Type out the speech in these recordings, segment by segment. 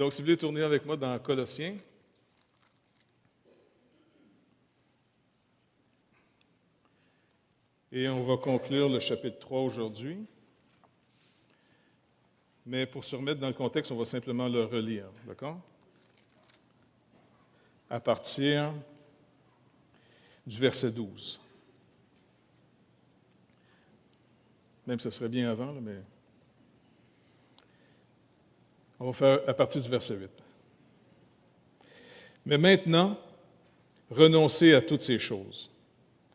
Donc, si vous voulez tourner avec moi dans Colossiens. Et on va conclure le chapitre 3 aujourd'hui. Mais pour se remettre dans le contexte, on va simplement le relire, d'accord? À partir du verset 12. Même ce serait bien avant, là, mais on va faire à partir du verset 8. Mais maintenant, renoncez à toutes ces choses,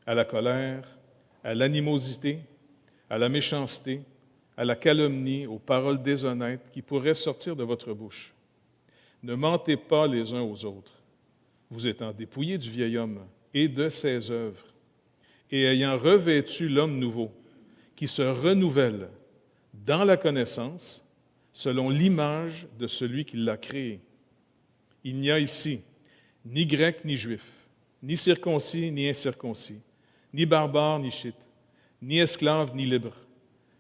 à la colère, à l'animosité, à la méchanceté, à la calomnie, aux paroles déshonnêtes qui pourraient sortir de votre bouche. Ne mentez pas les uns aux autres, vous étant dépouillés du vieil homme et de ses œuvres, et ayant revêtu l'homme nouveau, qui se renouvelle dans la connaissance, selon l'image de celui qui l'a créé. Il n'y a ici ni grec ni juif, ni circoncis ni incirconcis, ni barbare ni chite, ni esclave ni libre,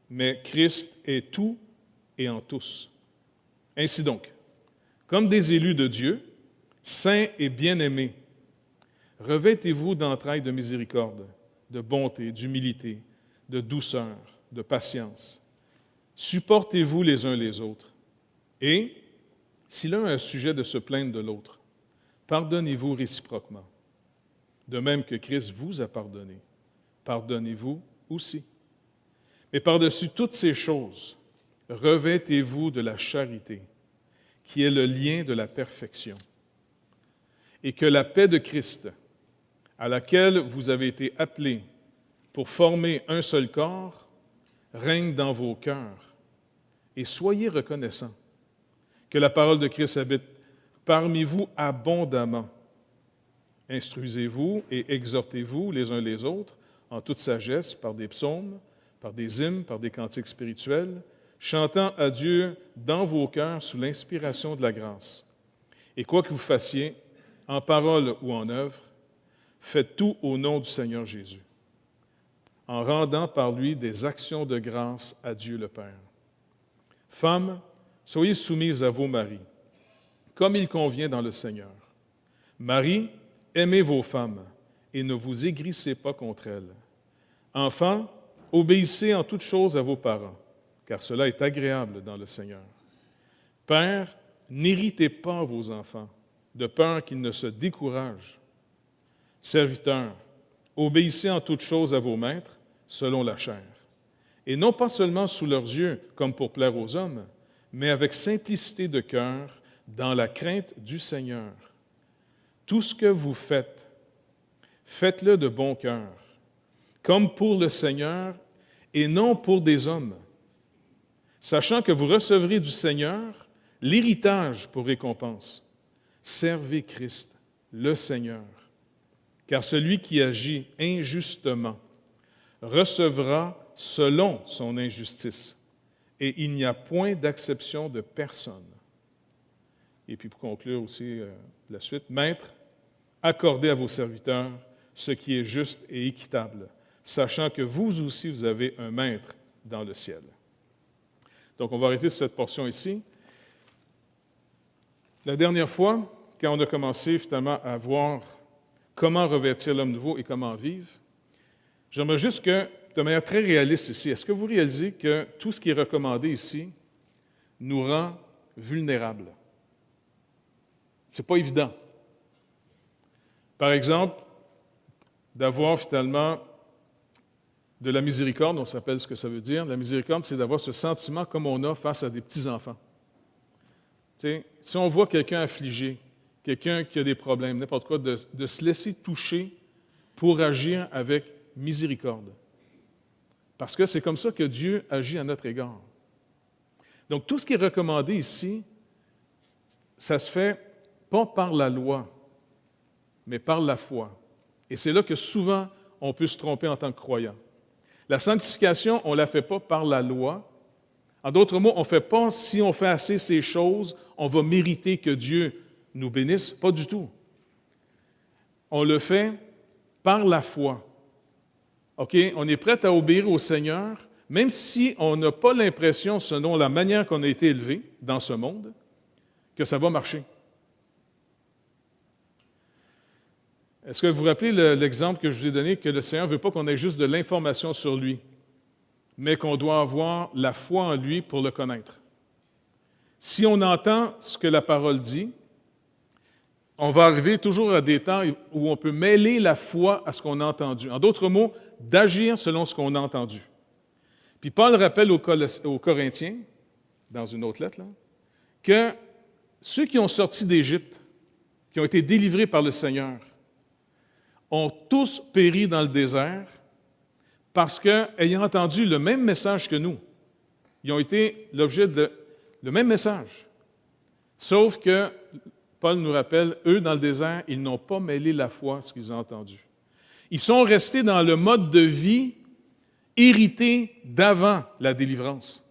mais Christ est tout et en tous. Ainsi donc, comme des élus de Dieu, saints et bien-aimés, revêtez-vous d'entrailles de miséricorde, de bonté, d'humilité, de douceur, de patience. Supportez-vous les uns les autres. Et, si l'un a un sujet de se plaindre de l'autre, pardonnez-vous réciproquement. De même que Christ vous a pardonné, pardonnez-vous aussi. Mais par-dessus toutes ces choses, revêtez-vous de la charité, qui est le lien de la perfection. Et que la paix de Christ, à laquelle vous avez été appelés pour former un seul corps, règne dans vos cœurs. Et soyez reconnaissants que la parole de Christ habite parmi vous abondamment. Instruisez-vous et exhortez-vous les uns les autres en toute sagesse par des psaumes, par des hymnes, par des cantiques spirituels, chantant à Dieu dans vos cœurs sous l'inspiration de la grâce. Et quoi que vous fassiez, en parole ou en œuvre, faites tout au nom du Seigneur Jésus, en rendant par lui des actions de grâce à Dieu le Père. Femmes, soyez soumises à vos maris, comme il convient dans le Seigneur. Maris, aimez vos femmes et ne vous aigrissez pas contre elles. Enfants, obéissez en toutes choses à vos parents, car cela est agréable dans le Seigneur. Pères, n'irritez pas vos enfants, de peur qu'ils ne se découragent. Serviteurs, obéissez en toutes choses à vos maîtres, selon la chair, et non pas seulement sous leurs yeux, comme pour plaire aux hommes, mais avec simplicité de cœur, dans la crainte du Seigneur. Tout ce que vous faites, faites-le de bon cœur, comme pour le Seigneur et non pour des hommes, sachant que vous recevrez du Seigneur l'héritage pour récompense. Servez Christ, le Seigneur, car celui qui agit injustement recevra selon son injustice, et il n'y a point d'acception de personne. Et puis pour conclure aussi la suite, Maîtres, accordez à vos serviteurs ce qui est juste et équitable, sachant que vous aussi vous avez un Maître dans le ciel. Donc on va arrêter sur cette portion ici. La dernière fois, quand on a commencé finalement à voir comment revêtir l'homme nouveau et comment vivre, j'aimerais juste que, de manière très réaliste ici, est-ce que vous réalisez que tout ce qui est recommandé ici nous rend vulnérables? Ce n'est pas évident. Par exemple, d'avoir finalement de la miséricorde, on se rappelle ce que ça veut dire. La miséricorde, c'est d'avoir ce sentiment comme on a face à des petits-enfants. Tu sais, si on voit quelqu'un affligé, quelqu'un qui a des problèmes, n'importe quoi, de se laisser toucher pour agir avec miséricorde. Parce que c'est comme ça que Dieu agit à notre égard. Donc, tout ce qui est recommandé ici, ça se fait pas par la loi, mais par la foi. Et c'est là que souvent, on peut se tromper en tant que croyant. La sanctification, on ne la fait pas par la loi. En d'autres mots, on ne fait pas, si on fait assez ces choses, on va mériter que Dieu nous bénisse. Pas du tout. On le fait par la foi. OK? On est prêt à obéir au Seigneur, même si on n'a pas l'impression, selon la manière qu'on a été élevé dans ce monde, que ça va marcher. Est-ce que vous vous rappelez l'exemple que je vous ai donné, que le Seigneur ne veut pas qu'on ait juste de l'information sur lui, mais qu'on doit avoir la foi en lui pour le connaître. Si on entend ce que la parole dit, on va arriver toujours à des temps où on peut mêler la foi à ce qu'on a entendu. En d'autres mots, d'agir selon ce qu'on a entendu. Puis Paul rappelle aux Corinthiens, dans une autre lettre, là, que ceux qui ont sorti d'Égypte, qui ont été délivrés par le Seigneur, ont tous péri dans le désert parce qu'ayant entendu le même message que nous, ils ont été l'objet de le même message. Sauf que, Paul nous rappelle, eux, dans le désert, ils n'ont pas mêlé la foi à ce qu'ils ont entendu. Ils sont restés dans le mode de vie hérité d'avant la délivrance.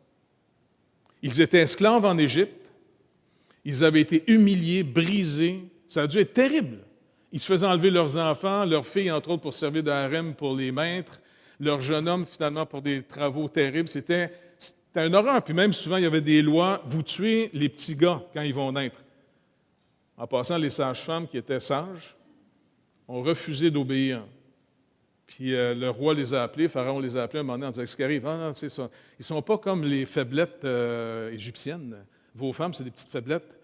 Ils étaient esclaves en Égypte, ils avaient été humiliés, brisés, ça a dû être terrible. Ils se faisaient enlever leurs enfants, leurs filles, entre autres, pour servir de harem pour les maîtres, leurs jeunes hommes, finalement, pour des travaux terribles. C'était une horreur. Puis même, souvent, il y avait des lois, vous tuez les petits gars quand ils vont naître. En passant, les sages-femmes qui étaient sages ont refusé d'obéir. Puis le roi les a appelés, Pharaon les a appelés un moment donné en disant « Qu'est-ce qui arrive? » Ah non, c'est ça. Ils ne sont pas comme les faiblettes égyptiennes. Vos femmes, c'est des petites faiblettes.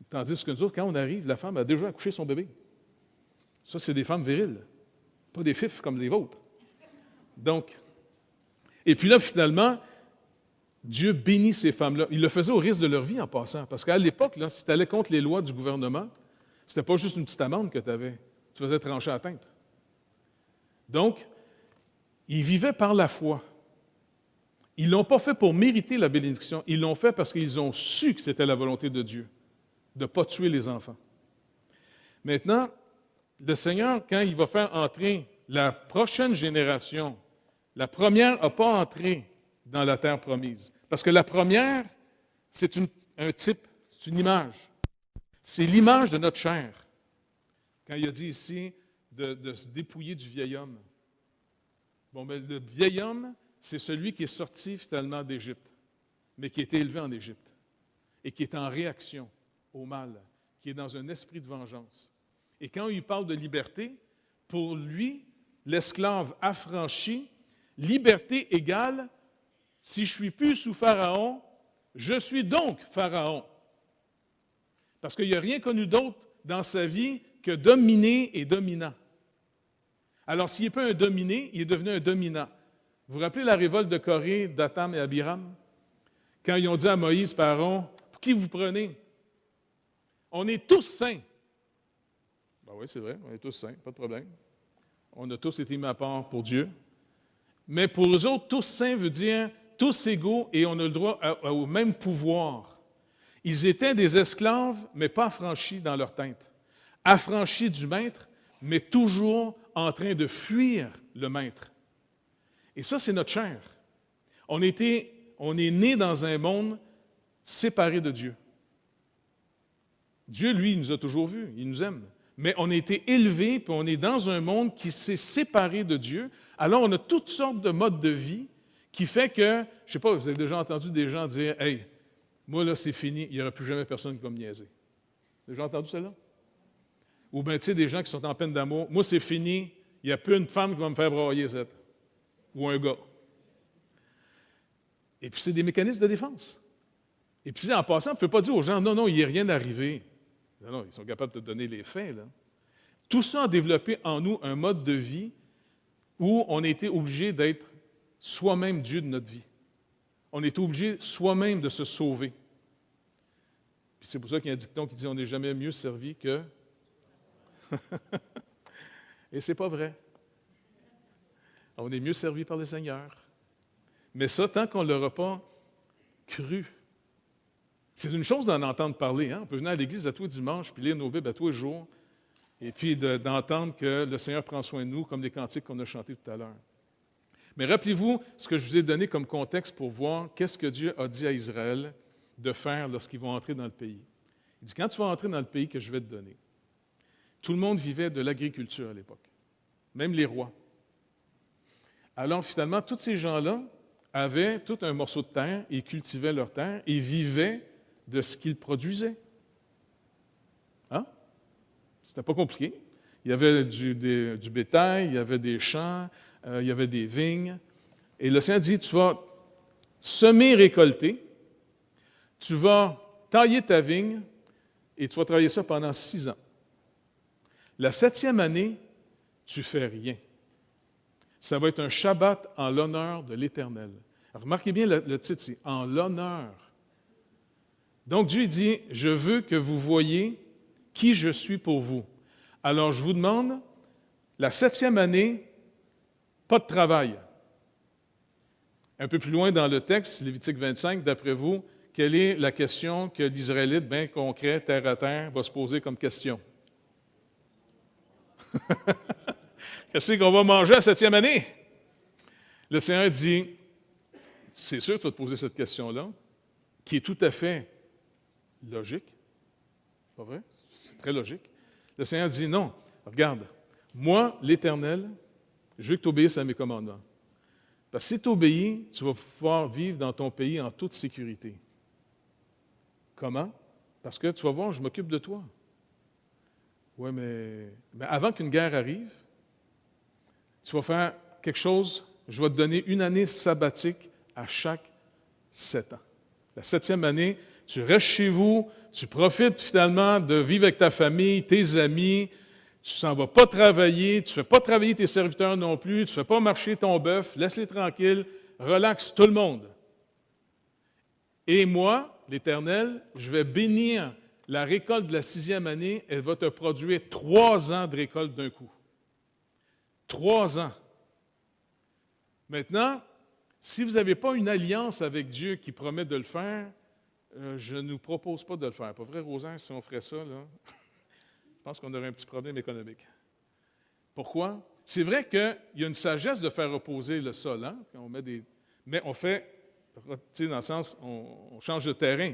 Tandis que nous autres, quand on arrive, la femme a déjà accouché son bébé. Ça, c'est des femmes viriles, pas des fifs comme les vôtres. Donc, et puis là, finalement, Dieu bénit ces femmes-là. Il le faisait au risque de leur vie en passant. Parce qu'à l'époque, là, si tu allais contre les lois du gouvernement, c'était pas juste une petite amende que tu avais. Tu faisais trancher à la teinte. Donc, ils vivaient par la foi. Ils ne l'ont pas fait pour mériter la bénédiction. Ils l'ont fait parce qu'ils ont su que c'était la volonté de Dieu, de ne pas tuer les enfants. Maintenant, le Seigneur, quand il va faire entrer la prochaine génération, la première n'a pas entré dans la terre promise. Parce que la première, c'est un type, c'est une image. C'est l'image de notre chair. Quand il a dit ici de se dépouiller du vieil homme. Bon, mais le vieil homme, c'est celui qui est sorti finalement d'Égypte, mais qui a été élevé en Égypte et qui est en réaction au mal, qui est dans un esprit de vengeance. Et quand il parle de liberté, pour lui, l'esclave affranchi, liberté égale, si je suis plus sous Pharaon, je suis donc Pharaon. Parce qu'il n'a rien connu d'autre dans sa vie que dominer et dominant. Alors, s'il n'est pas un dominé, il est devenu un dominant. Vous vous rappelez la révolte de Corée, d'Atham et Abiram? Quand ils ont dit à Moïse, par Aaron, « Pour qui vous prenez? On est tous saints. » Ben oui, c'est vrai, on est tous saints, pas de problème. On a tous été mis à part pour Dieu. Mais pour eux autres, tous saints veut dire tous égaux et on a le droit au même pouvoir. Ils étaient des esclaves, mais pas affranchis dans leur tête. Affranchis du maître, mais toujours en train de fuir le maître. Et ça, c'est notre chair. On est né dans un monde séparé de Dieu. Dieu, lui, il nous a toujours vus, il nous aime. Mais on a été élevés, puis on est dans un monde qui s'est séparé de Dieu. Alors, on a toutes sortes de modes de vie qui fait que, je ne sais pas, vous avez déjà entendu des gens dire « Hey, moi, là, c'est fini, il n'y aura plus jamais personne qui va me niaiser. » Vous avez déjà entendu cela? Ou bien, tu sais, des gens qui sont en peine d'amour. « Moi, c'est fini, il n'y a plus une femme qui va me faire broyer, cette. » Ou un gars. Et puis, c'est des mécanismes de défense. Et puis, en passant, on ne peut pas dire aux gens « Non, non, il n'y est rien arrivé. » Non, non, ils sont capables de te donner les faits, là. Tout ça a développé en nous un mode de vie où on a été obligé d'être soi-même Dieu de notre vie. On est obligé soi-même de se sauver. Puis c'est pour ça qu'il y a un dicton qui dit « On n'est jamais mieux servi que... » Et c'est pas vrai. On est mieux servi par le Seigneur. Mais ça, tant qu'on ne l'aura pas cru. C'est une chose d'en entendre parler. Hein? On peut venir à l'Église à tous les dimanches, puis lire nos Bibles à tous les jours, et puis d'entendre que le Seigneur prend soin de nous, comme les cantiques qu'on a chantés tout à l'heure. Mais rappelez-vous ce que je vous ai donné comme contexte pour voir qu'est-ce que Dieu a dit à Israël de faire lorsqu'ils vont entrer dans le pays. Il dit, quand tu vas entrer dans le pays que je vais te donner, tout le monde vivait de l'agriculture à l'époque, même les rois. Alors finalement, tous ces gens-là avaient tout un morceau de terre, ils cultivaient leur terre et vivaient de ce qu'ils produisaient. C'était pas compliqué. Il y avait du bétail, il y avait des champs, il y avait des vignes. Et le Seigneur dit, tu vas semer, récolter, tu vas tailler ta vigne et tu vas travailler ça pendant 6 ans. La 7e année, tu fais rien. Ça va être un Shabbat en l'honneur de l'Éternel. Remarquez bien le titre, c'est « En l'honneur ». Donc Dieu dit, je veux que vous voyiez qui je suis pour vous. Alors je vous demande, la 7e année, pas de travail. Un peu plus loin dans le texte, Lévitique 25, d'après vous, quelle est la question que l'Israélite, bien concret, terre à terre, va se poser comme question? Qu'est-ce qu'on va manger à la 7e année? Le Seigneur dit, c'est sûr que tu vas te poser cette question-là, qui est tout à fait logique. Pas vrai? C'est très logique. Le Seigneur dit, non, regarde, moi, l'Éternel, je veux que tu obéisses à mes commandements. Parce que si tu obéis, tu vas pouvoir vivre dans ton pays en toute sécurité. Comment? Parce que tu vas voir, je m'occupe de toi. Oui, mais avant qu'une guerre arrive, tu vas faire quelque chose, je vais te donner une année sabbatique à chaque 7 ans. La 7e année, tu restes chez vous, tu profites finalement de vivre avec ta famille, tes amis, tu s'en vas pas travailler, tu ne fais pas travailler tes serviteurs non plus, tu ne fais pas marcher ton bœuf, laisse-les tranquilles, relaxe tout le monde. Et moi, l'Éternel, je vais bénir la récolte de la 6e année, elle va te produire 3 ans de récolte d'un coup. 3 ans. Maintenant, si vous n'avez pas une alliance avec Dieu qui promet de le faire, je ne nous propose pas de le faire. Pas vrai, Rosaire, si on ferait ça, là, je pense qu'on aurait un petit problème économique. Pourquoi? C'est vrai qu'il y a une sagesse de faire reposer le sol, hein, quand on met des... mais on fait, tu sais, dans le sens, on change de terrain.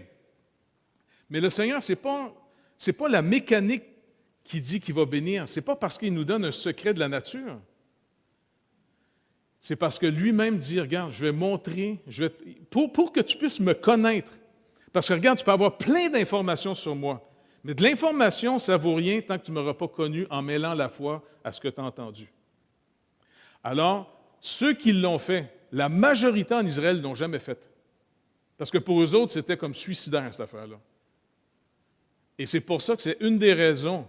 Mais le Seigneur, c'est pas la mécanique qui dit qu'il va bénir. Ce n'est pas parce qu'il nous donne un secret de la nature. C'est parce que lui-même dit, regarde, je vais montrer, pour que tu puisses me connaître. Parce que regarde, tu peux avoir plein d'informations sur moi, mais de l'information, ça ne vaut rien tant que tu ne m'auras pas connu en mêlant la foi à ce que tu as entendu. Alors, ceux qui l'ont fait, la majorité en Israël ne l'ont jamais fait. Parce que pour eux autres, c'était comme suicidaire, cette affaire-là. Et c'est pour ça que c'est une des raisons,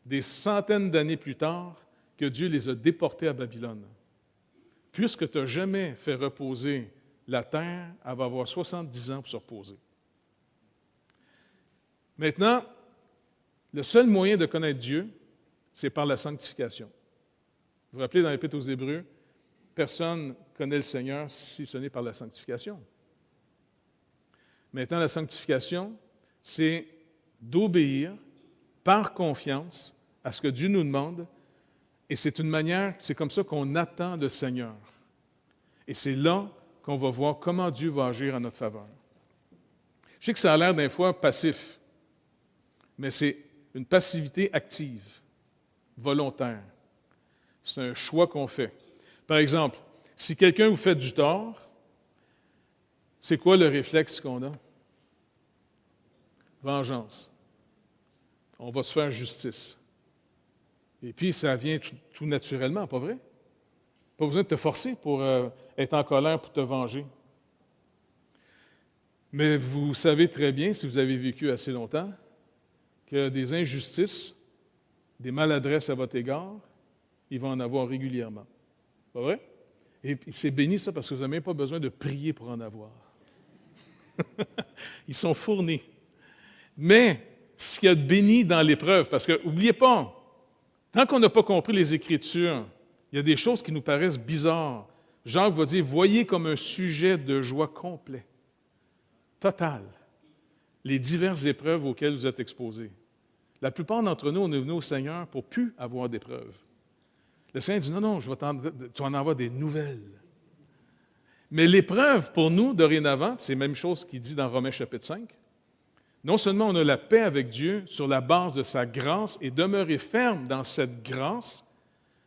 des centaines d'années plus tard, que Dieu les a déportés à Babylone. Puisque tu n'as jamais fait reposer la terre, elle va avoir 70 ans pour se reposer. Maintenant, le seul moyen de connaître Dieu, c'est par la sanctification. Vous vous rappelez dans l'Épître aux Hébreux, personne ne connaît le Seigneur si ce n'est par la sanctification. Maintenant, la sanctification, c'est d'obéir par confiance à ce que Dieu nous demande, et c'est une manière, c'est comme ça qu'on attend le Seigneur. Et c'est là qu'on va voir comment Dieu va agir en notre faveur. Je sais que ça a l'air des fois passif, mais c'est une passivité active, volontaire. C'est un choix qu'on fait. Par exemple, si quelqu'un vous fait du tort, c'est quoi le réflexe qu'on a? Vengeance. On va se faire justice. Et puis, ça vient tout naturellement, pas vrai? Pas besoin de te forcer pour être en colère pour te venger. Mais vous savez très bien, si vous avez vécu assez longtemps, que des injustices, des maladresses à votre égard, il va en avoir régulièrement. Pas vrai? Et c'est béni ça parce que vous n'avez même pas besoin de prier pour en avoir. Ils sont fournis. Mais ce qu'il y a de béni dans l'épreuve, parce que, n'oubliez pas, tant qu'on n'a pas compris les Écritures, il y a des choses qui nous paraissent bizarres. Jacques va dire, voyez comme un sujet de joie complet, total, les diverses épreuves auxquelles vous êtes exposés. La plupart d'entre nous, on est venus au Seigneur pour ne plus avoir d'épreuves. Le Seigneur dit, non, tu vas en avoir des nouvelles. Mais l'épreuve, pour nous, dorénavant, c'est la même chose qu'il dit dans Romains chapitre 5, non seulement on a la paix avec Dieu sur la base de sa grâce et demeurer ferme dans cette grâce,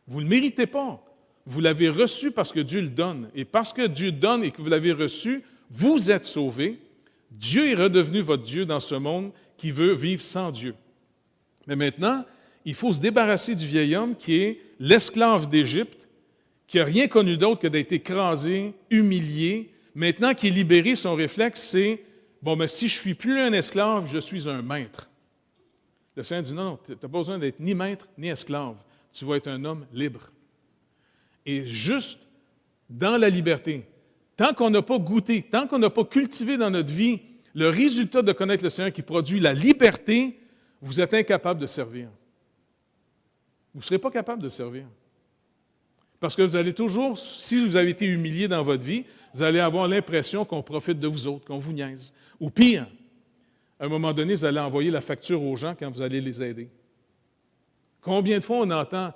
vous ne le méritez pas. Vous l'avez reçu parce que Dieu le donne. Et parce que Dieu donne et que vous l'avez reçu, vous êtes sauvés. Dieu est redevenu votre Dieu dans ce monde qui veut vivre sans Dieu. Mais maintenant, il faut se débarrasser du vieil homme qui est l'esclave d'Égypte, qui n'a rien connu d'autre que d'être écrasé, humilié. Maintenant qu'il est libéré, son réflexe, c'est « Bon, mais si je ne suis plus un esclave, je suis un maître. » Le Seigneur dit « Non, tu n'as pas besoin d'être ni maître ni esclave. Tu vas être un homme libre. » Et juste dans la liberté, tant qu'on n'a pas goûté, tant qu'on n'a pas cultivé dans notre vie le résultat de connaître le Seigneur qui produit la liberté, vous êtes incapable de servir. Vous ne serez pas capable de servir. Parce que vous allez toujours, si vous avez été humilié dans votre vie, vous allez avoir l'impression qu'on profite de vous autres, qu'on vous niaise. Ou pire, à un moment donné, vous allez envoyer la facture aux gens quand vous allez les aider. Combien de fois on entend,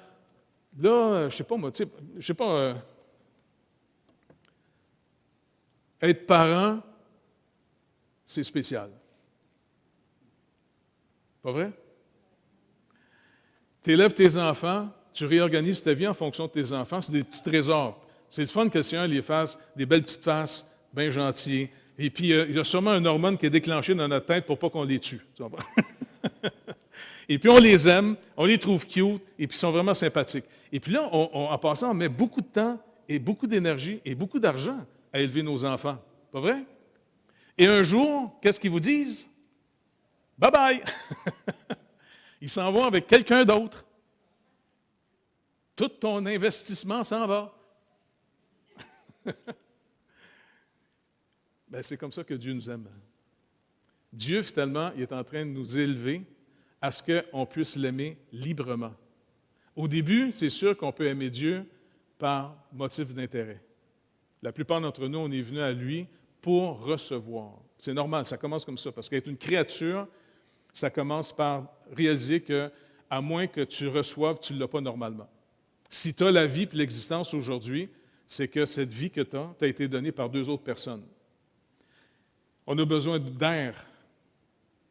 là, je ne sais pas moi, tu sais, je sais pas, être parent, c'est spécial. Pas vrai? Tu élèves tes enfants, tu réorganises ta vie en fonction de tes enfants, c'est des petits trésors. C'est le fun que le Seigneur les fasse, des belles petites faces, bien gentilles. Et puis, il y a sûrement un hormone qui est déclenché dans notre tête pour pas qu'on les tue. Tu vois? Et puis, on les aime, on les trouve cute, et puis ils sont vraiment sympathiques. Et puis là, en passant, on met beaucoup de temps et beaucoup d'énergie et beaucoup d'argent à élever nos enfants. Pas vrai? Et un jour, qu'est-ce qu'ils vous disent? Bye-bye! Ils s'en vont avec quelqu'un d'autre. Tout ton investissement s'en va. Bien, c'est comme ça que Dieu nous aime. Dieu, finalement, il est en train de nous élever à ce qu'on puisse l'aimer librement. Au début, c'est sûr qu'on peut aimer Dieu par motif d'intérêt. La plupart d'entre nous, on est venus à lui pour recevoir. C'est normal, ça commence comme ça, parce qu'être une créature, ça commence par réaliser que, à moins que tu reçoives, tu ne l'as pas normalement. Si tu as la vie et l'existence aujourd'hui, c'est que cette vie que tu as t'a été donnée par deux autres personnes. On a besoin d'air.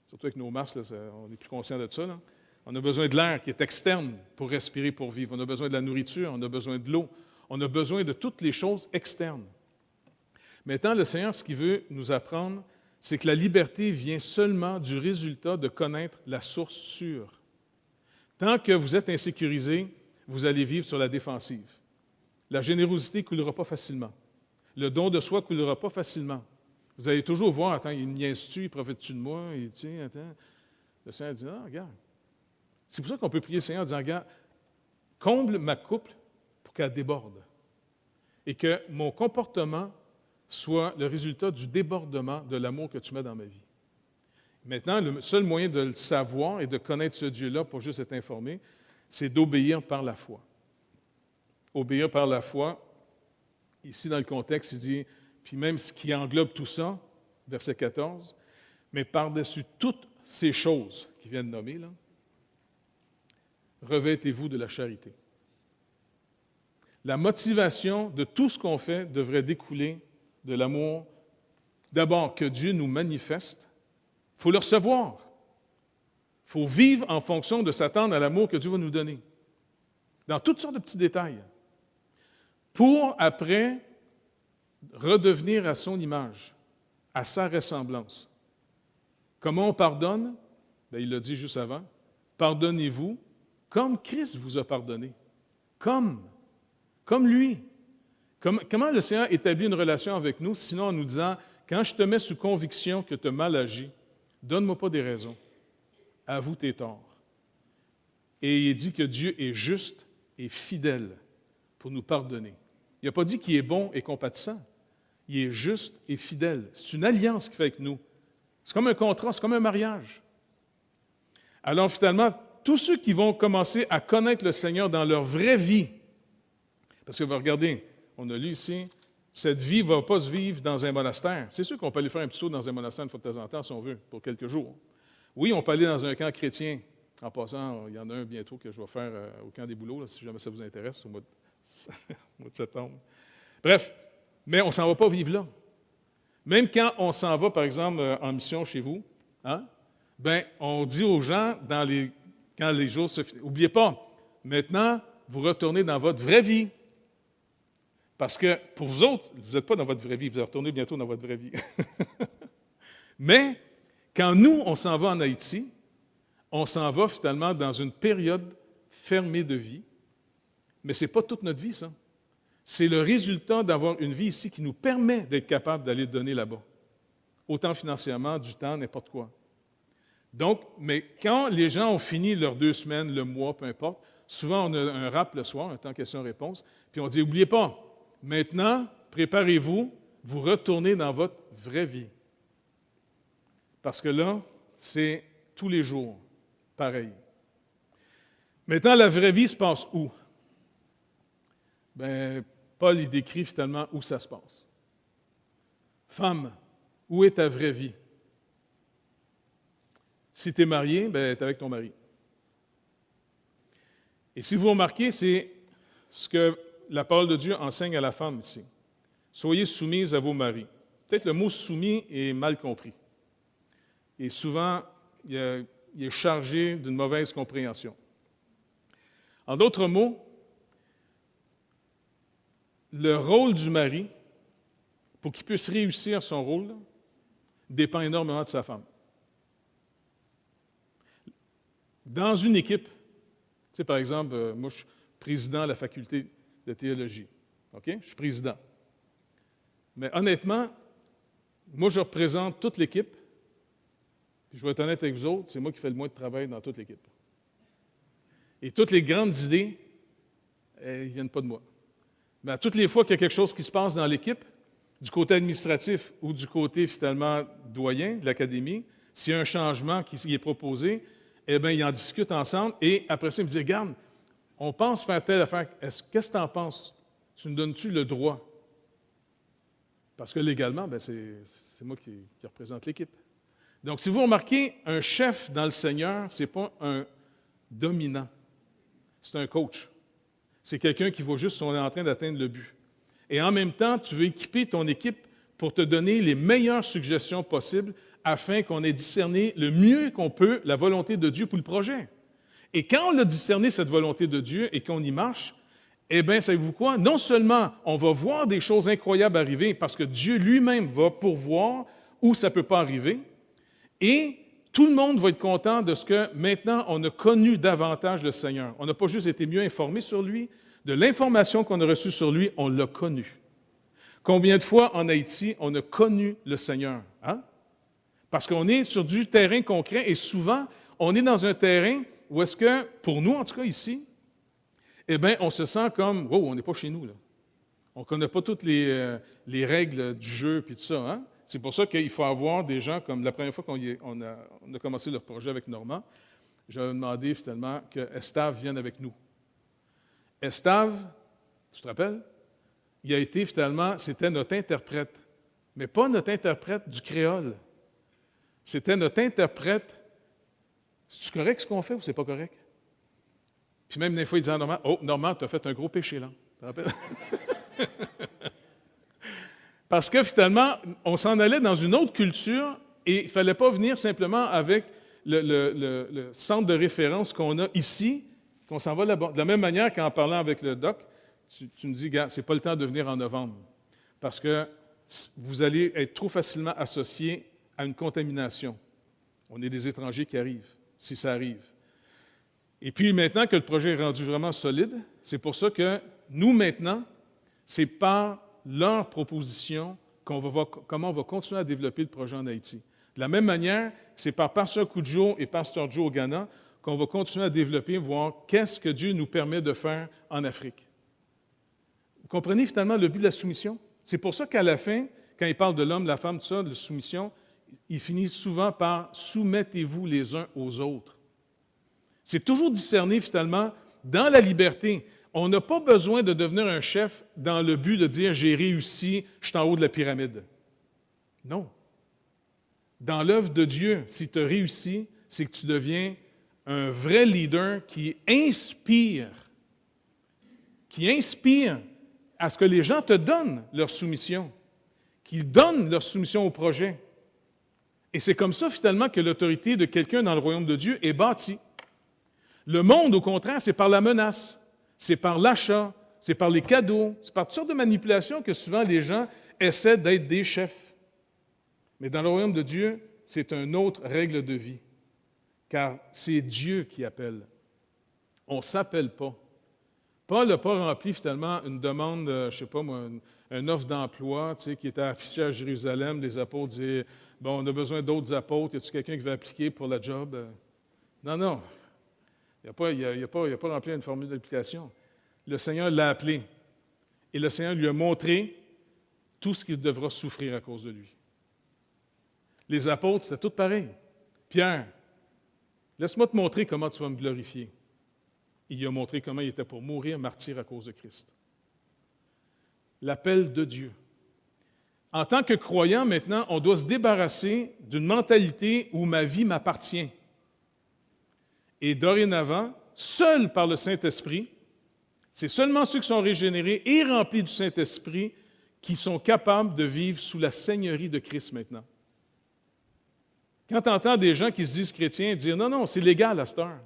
Surtout avec nos masques, là, on est plus conscient de ça. Là. On a besoin de l'air qui est externe pour respirer, pour vivre. On a besoin de la nourriture, on a besoin de l'eau. On a besoin de toutes les choses externes. Maintenant, le Seigneur, ce qu'il veut nous apprendre, c'est que la liberté vient seulement du résultat de connaître la source sûre. Tant que vous êtes insécurisé, vous allez vivre sur la défensive. La générosité ne coulera pas facilement. Le don de soi ne coulera pas facilement. Vous allez toujours voir, attends, il me niaise-tu, il profite-tu de moi, et tiens, attends. Le Seigneur dit, ah, regarde. C'est pour ça qu'on peut prier le Seigneur en disant, regarde, comble ma coupe pour qu'elle déborde. Et que mon comportement soit le résultat du débordement de l'amour que tu mets dans ma vie. Maintenant, le seul moyen de le savoir et de connaître ce Dieu-là, pour juste être informé, c'est d'obéir par la foi. Obéir par la foi, ici dans le contexte, il dit, puis même ce qui englobe tout ça, verset 14, mais par-dessus toutes ces choses qui viennent nommer, là, revêtez-vous de la charité. La motivation de tout ce qu'on fait devrait découler de l'amour, d'abord, que Dieu nous manifeste. Il faut le recevoir. Il faut vivre en fonction de s'attendre à l'amour que Dieu va nous donner, dans toutes sortes de petits détails, pour après redevenir à son image, à sa ressemblance. Comment on pardonne? Bien, il l'a dit juste avant. Pardonnez-vous comme Christ vous a pardonné. Comme lui. Comment le Seigneur établit une relation avec nous, sinon en nous disant, quand je te mets sous conviction que tu as mal agi, donne-moi pas des raisons. Avoue tes torts. Et il dit que Dieu est juste et fidèle pour nous pardonner. Il n'a pas dit qu'il est bon et compatissant. Il est juste et fidèle. C'est une alliance qu'il fait avec nous. C'est comme un contrat, c'est comme un mariage. Alors finalement, tous ceux qui vont commencer à connaître le Seigneur dans leur vraie vie, parce que regardez, on a lu ici, cette vie ne va pas se vivre dans un monastère. C'est sûr qu'on peut aller faire un petit saut dans un monastère une fois de temps en temps, si on veut, pour quelques jours. Oui, on peut aller dans un camp chrétien. En passant, il y en a un bientôt que je vais faire au camp des Bouleaux, là, si jamais ça vous intéresse, au mois de septembre. Bref, mais on ne s'en va pas vivre là. Même quand on s'en va, par exemple, en mission chez vous, hein, ben, on dit aux gens, quand les jours se finissent, n'oubliez pas, maintenant, vous retournez dans votre vraie vie. Parce que pour vous autres, vous n'êtes pas dans votre vraie vie, vous allez retourner bientôt dans votre vraie vie. Mais quand nous, on s'en va en Haïti, On s'en va finalement dans une période fermée de vie, mais ce n'est pas toute notre vie, ça. C'est le résultat d'avoir une vie ici qui nous permet d'être capable d'aller donner là-bas, autant financièrement, du temps, n'importe quoi. Donc, mais quand les gens ont fini leurs 2 semaines, le mois, peu importe, souvent on a un rap le soir, un temps question-réponse, puis on dit, n'oubliez pas, maintenant, préparez-vous, vous retournez dans votre vraie vie. Parce que là, c'est tous les jours, pareil. Maintenant, la vraie vie se passe où? Bien, Paul, il décrit finalement où ça se passe. Femme, où est ta vraie vie? Si tu es marié, bien, tu es avec ton mari. Et si vous remarquez, c'est ce que la parole de Dieu enseigne à la femme ici. Soyez soumises à vos maris. Peut-être le mot « soumis » est mal compris. Et souvent, il est chargé d'une mauvaise compréhension. En d'autres mots, le rôle du mari, pour qu'il puisse réussir son rôle, dépend énormément de sa femme. Dans une équipe, tu sais, par exemple, moi, je suis président de la faculté de théologie. OK? Je suis président. Mais honnêtement, moi, je représente toute l'équipe. Puis je vais être honnête avec vous autres, c'est moi qui fais le moins de travail dans toute l'équipe. Et toutes les grandes idées, elles ne viennent pas de moi. Mais à toutes les fois qu'il y a quelque chose qui se passe dans l'équipe, du côté administratif ou du côté finalement doyen de l'académie, s'il y a un changement qui est proposé, eh bien, ils en discutent ensemble et après ça, ils me disent, regarde, on pense faire telle affaire, qu'est-ce que tu en penses? Tu nous donnes-tu le droit? Parce que légalement, bien, c'est moi qui représente l'équipe. Donc, si vous remarquez, un chef dans le Seigneur, ce n'est pas un dominant, c'est un coach. C'est quelqu'un qui voit juste si on est en train d'atteindre le but. Et en même temps, tu veux équiper ton équipe pour te donner les meilleures suggestions possibles afin qu'on ait discerné le mieux qu'on peut la volonté de Dieu pour le projet. Et quand on a discerné cette volonté de Dieu et qu'on y marche, eh bien, savez-vous quoi? Non seulement on va voir des choses incroyables arriver parce que Dieu lui-même va pourvoir où ça ne peut pas arriver, et tout le monde va être content de ce que maintenant on a connu davantage le Seigneur. On n'a pas juste été mieux informé sur lui, de l'information qu'on a reçue sur lui, on l'a connu. Combien de fois en Haïti on a connu le Seigneur? Hein? Parce qu'on est sur du terrain concret et souvent, on est dans un terrain où est-ce que, pour nous en tout cas ici, eh bien, on se sent comme, wow, on n'est pas chez nous, là. On ne connaît pas toutes les règles du jeu et tout ça. Hein? C'est pour ça qu'il faut avoir des gens, comme la première fois qu'on a commencé le projet avec Normand, j'avais demandé finalement que Estave vienne avec nous. Estave, tu te rappelles? Il a été finalement, c'était notre interprète, mais pas notre interprète du créole. C'était notre interprète. C'est-tu correct ce qu'on fait ou c'est pas correct? Puis même des fois, il disait à Normand, « Oh, Normand, tu as fait un gros péché là. » Tu te rappelles? Parce que finalement, on s'en allait dans une autre culture et il ne fallait pas venir simplement avec le centre de référence qu'on a ici, qu'on s'en va là-bas. De la même manière qu'en parlant avec le doc, tu me dis, gars, ce n'est pas le temps de venir en novembre parce que vous allez être trop facilement associés à une contamination. On est des étrangers qui arrivent, si ça arrive. Et puis maintenant que le projet est rendu vraiment solide, c'est pour ça que nous, maintenant, c'est par leur proposition qu'on va voir comment on va continuer à développer le projet en Haïti. De la même manière, c'est par Pasteur Cudjoe et Pasteur Joe au Ghana qu'on va continuer à développer, voir qu'est-ce que Dieu nous permet de faire en Afrique. Vous comprenez finalement le but de la soumission? C'est pour ça qu'à la fin, quand il parle de l'homme, la femme, tout ça, de la soumission, il finit souvent par « soumettez-vous les uns aux autres ». C'est toujours discerné finalement dans la liberté. On n'a pas besoin de devenir un chef dans le but de dire « j'ai réussi, je suis en haut de la pyramide ». Non. Dans l'œuvre de Dieu, si tu as réussi, c'est que tu deviens un vrai leader qui inspire à ce que les gens te donnent leur soumission, qu'ils donnent leur soumission au projet. Et c'est comme ça, finalement, que l'autorité de quelqu'un dans le royaume de Dieu est bâtie. Le monde, au contraire, c'est par la menace, c'est par l'achat, c'est par les cadeaux, c'est par toutes sortes de manipulations que souvent les gens essaient d'être des chefs. Mais dans le royaume de Dieu, c'est une autre règle de vie. car c'est Dieu qui appelle. On ne s'appelle pas. Paul n'a pas rempli finalement une demande, je ne sais pas moi, une offre d'emploi qui était affichée à Jérusalem. Les apôtres disaient, bon, on a besoin d'autres apôtres. Y a-t-il quelqu'un qui veut appliquer pour la job? Non. Il n'a pas rempli une formule d'application. Le Seigneur l'a appelé. Et le Seigneur lui a montré tout ce qu'il devra souffrir à cause de lui. Les apôtres, c'était tout pareil. Pierre, laisse-moi te montrer comment tu vas me glorifier. Il lui a montré comment il était pour mourir martyr à cause de Christ. L'appel de Dieu. En tant que croyant, maintenant, on doit se débarrasser d'une mentalité où ma vie m'appartient. Et dorénavant, seul par le Saint-Esprit, c'est seulement ceux qui sont régénérés et remplis du Saint-Esprit qui sont capables de vivre sous la seigneurie de Christ maintenant. Quand tu entends des gens qui se disent chrétiens dire « Non, c'est légal à cette heure »,